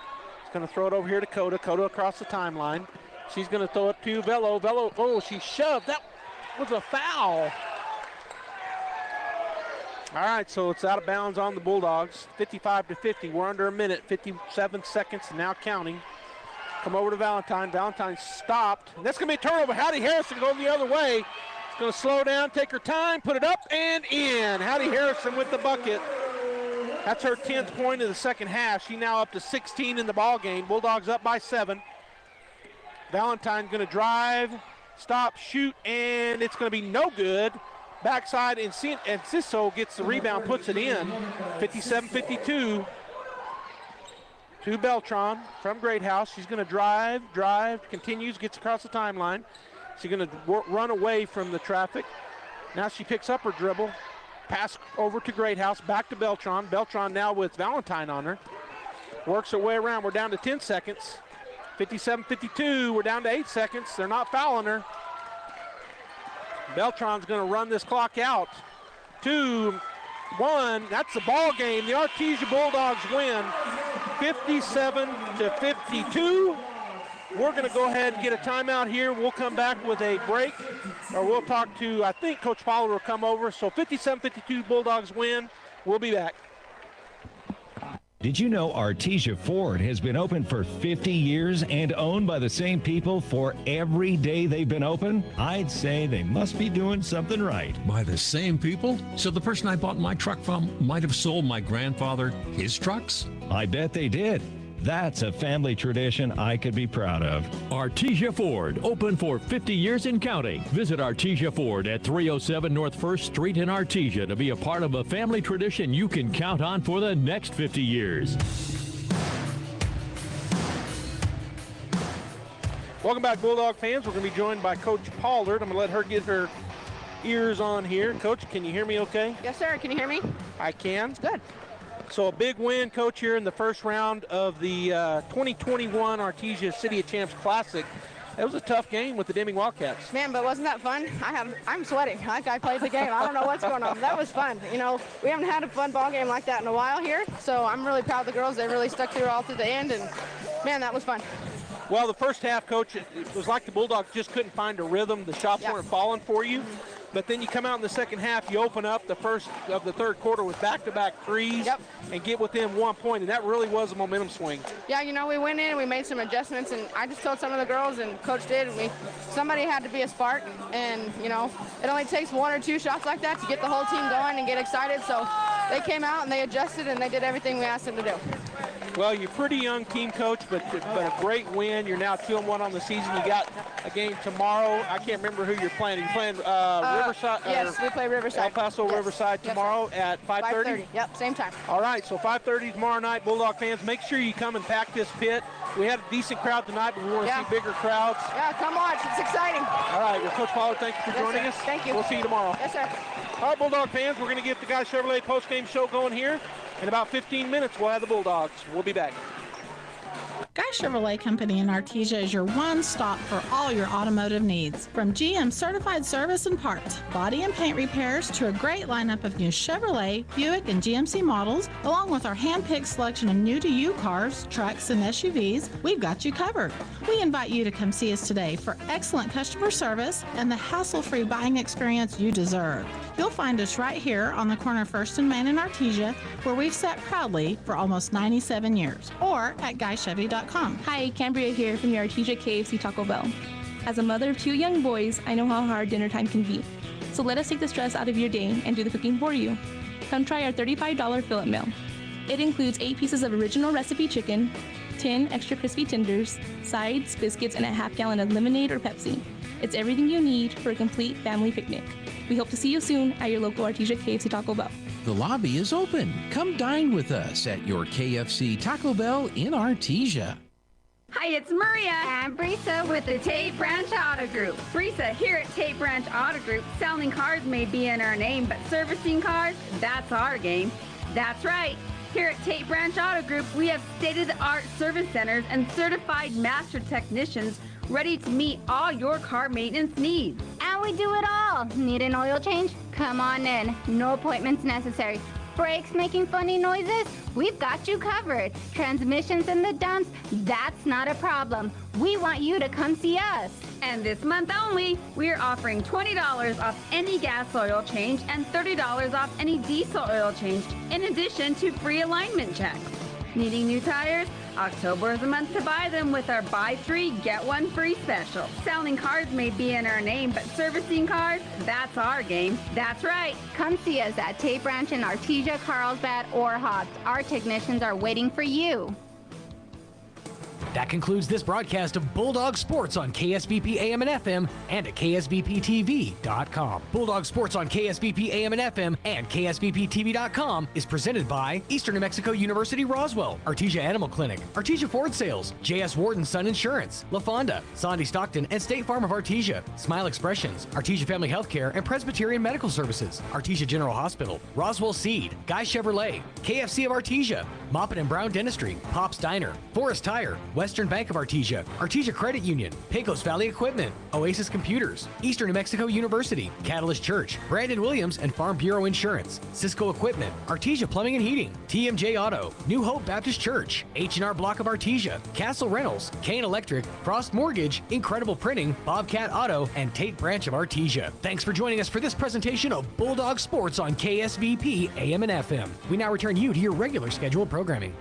She's going to throw it over here to Coda. Coda across the timeline. She's going to throw it to Velo. Velo, oh, she shoved. That was a foul. All right, so it's out of bounds on the Bulldogs. 55-50. We're under a minute. 57 seconds and now counting. Come over to Valentine. Valentine stopped. And that's going to be a turnover. Hattie Harrison going the other way. It's going to slow down, take her time, put it up and in. Hattie Harrison with the bucket. That's her 10th point of the second half. She now up to 16 in the ball game. Bulldogs up by 7. Valentine going to drive, stop, shoot, and it's going to be no good. Backside, and Ciso gets the rebound, puts it in. 57-52 to Beltran from Greathouse. She's going to drive, continues, gets across the timeline. She's going to run away from the traffic. Now she picks up her dribble. Pass over to Greathouse, back to Beltran. Beltran now with Valentine on her. Works her way around. We're down to 10 seconds. 57-52. We're down to 8 seconds. They're not fouling her. Beltran's going to run this clock out. 2-1. That's the ball game. The Artesia Bulldogs win 57-52. We're going to go ahead and get a timeout here. We'll come back with a break, or we'll talk to, I think Coach Pollard will come over. So 57-52 Bulldogs win. We'll be back. Did you know Artesia Ford has been open for 50 years and owned by the same people for every day they've been open? I'd say they must be doing something right. By the same people? So the person I bought my truck from might have sold my grandfather his trucks? I bet they did. That's a family tradition I could be proud of. Artesia Ford, open for 50 years and counting. Visit Artesia Ford at 307 North 1st Street in Artesia to be a part of a family tradition you can count on for the next 50 years. Welcome back, Bulldog fans. We're going to be joined by Coach Pollard. I'm going to let her get her ears on here. Coach, can you hear me okay? Yes, sir. Can you hear me? I can. Good. So a big win, Coach, here in the first round of the 2021 Artesia City of Champs Classic. It was a tough game with the Deming Wildcats. Man, but wasn't that fun? I'm sweating like I played the game. I don't know what's going on. That was fun. You know, we haven't had a fun ball game like that in a while here, so I'm really proud of the girls. They really stuck through all through the end, and man, that was fun. Well, the first half, Coach, it was like the Bulldogs just couldn't find a rhythm. The shots weren't falling for you. But then you come out in the second half, you open up the first of the third quarter with back-to-back threes and get within 1 point, and that really was a momentum swing. Yeah, you know, we went in and we made some adjustments, and I just told some of the girls, and Coach did, somebody had to be a spark, and, you know, it only takes 1 or 2 shots like that to get the whole team going and get excited, so they came out and they adjusted and they did everything we asked them to do. Well, you're a pretty young team, Coach, but a great win. You're now 2-1 on the season. You got a game tomorrow. I can't remember who you're playing. Are you playing Riverside? Yes, we play Riverside. El Paso Riverside tomorrow at 5:30? 5:30, yep, same time. All right, so 5:30 tomorrow night, Bulldog fans. Make sure you come and pack this pit. We had a decent crowd tonight, but we want to see bigger crowds. Yeah, come on. It's exciting. All right. Well, Coach Pollard, thank you for joining us. Thank you. We'll see you tomorrow. Yes, sir. All right, Bulldog fans, we're going to get the Guy Chevrolet postgame show going here. In about 15 minutes, we'll have the Bulldogs. We'll be back. Guy Chevrolet Company in Artesia is your one-stop for all your automotive needs. From GM certified service and parts, body and paint repairs, to a great lineup of new Chevrolet, Buick, and GMC models, along with our hand-picked selection of new-to-you cars, trucks, and SUVs, we've got you covered. We invite you to come see us today for excellent customer service and the hassle-free buying experience you deserve. You'll find us right here on the corner of 1st and Main in Artesia, where we've sat proudly for almost 97 years, or at GuyChevy.com. Hi, Cambria here from your Artesia Ksvp Taco Bell. As a mother of 2 young boys, I know how hard dinner time can be. So let us take the stress out of your day and do the cooking for you. Come try our $35 fill-up meal. It includes 8 pieces of original recipe chicken, 10 extra crispy tenders, sides, biscuits, and a half-gallon of lemonade or Pepsi. It's everything you need for a complete family picnic. We hope to see you soon at your local Artesia Ksvp Taco Bell. The lobby is open. Come dine with us at your KFC Taco Bell in Artesia. Hi, it's Maria and Brisa with the Tate Branch Auto Group. Brisa, here at Tate Branch Auto Group, selling cars may be in our name, but servicing cars, that's our game. That's right. Here at Tate Branch Auto Group, we have state-of-the-art service centers and certified master technicians ready to meet all your car maintenance needs. And we do it all. Need an oil change? Come on in. No appointments necessary. Brakes making funny noises? We've got you covered. Transmissions in the dumps? That's not a problem. We want you to come see us. And this month only, we're offering $20 off any gas oil change and $30 off any diesel oil change, in addition to free alignment checks. Needing new tires? October is the month to buy them with our buy 3, get 1 free special. Selling cars may be in our name, but servicing cars, that's our game. That's right. Come see us at Tate Branch in Artesia, Carlsbad, or Hobbs. Our technicians are waiting for you. That concludes this broadcast of Bulldog Sports on KSVP AM and FM and at KSVPTV.com. Bulldog Sports on KSVP AM and FM and KSVPTV.com is presented by Eastern New Mexico University Roswell, Artesia Animal Clinic, Artesia Ford Sales, J.S. Warden Sun Insurance, La Fonda, Sandy Stockton, and State Farm of Artesia, Smile Expressions, Artesia Family Healthcare and Presbyterian Medical Services, Artesia General Hospital, Roswell Seed, Guy Chevrolet, KFC of Artesia, Moppet and Brown Dentistry, Pop's Diner, Forest Tire, Western Bank of Artesia, Artesia Credit Union, Pecos Valley Equipment, Oasis Computers, Eastern New Mexico University, Catalyst Church, Brandon Williams and Farm Bureau Insurance, Cisco Equipment, Artesia Plumbing and Heating, TMJ Auto, New Hope Baptist Church, H&R Block of Artesia, Castle Rentals, Kane Electric, Frost Mortgage, Incredible Printing, Bobcat Auto, and Tate Branch of Artesia. Thanks for joining us for this presentation of Bulldog Sports on KSVP AM and FM. We now return you to your regular scheduled programming.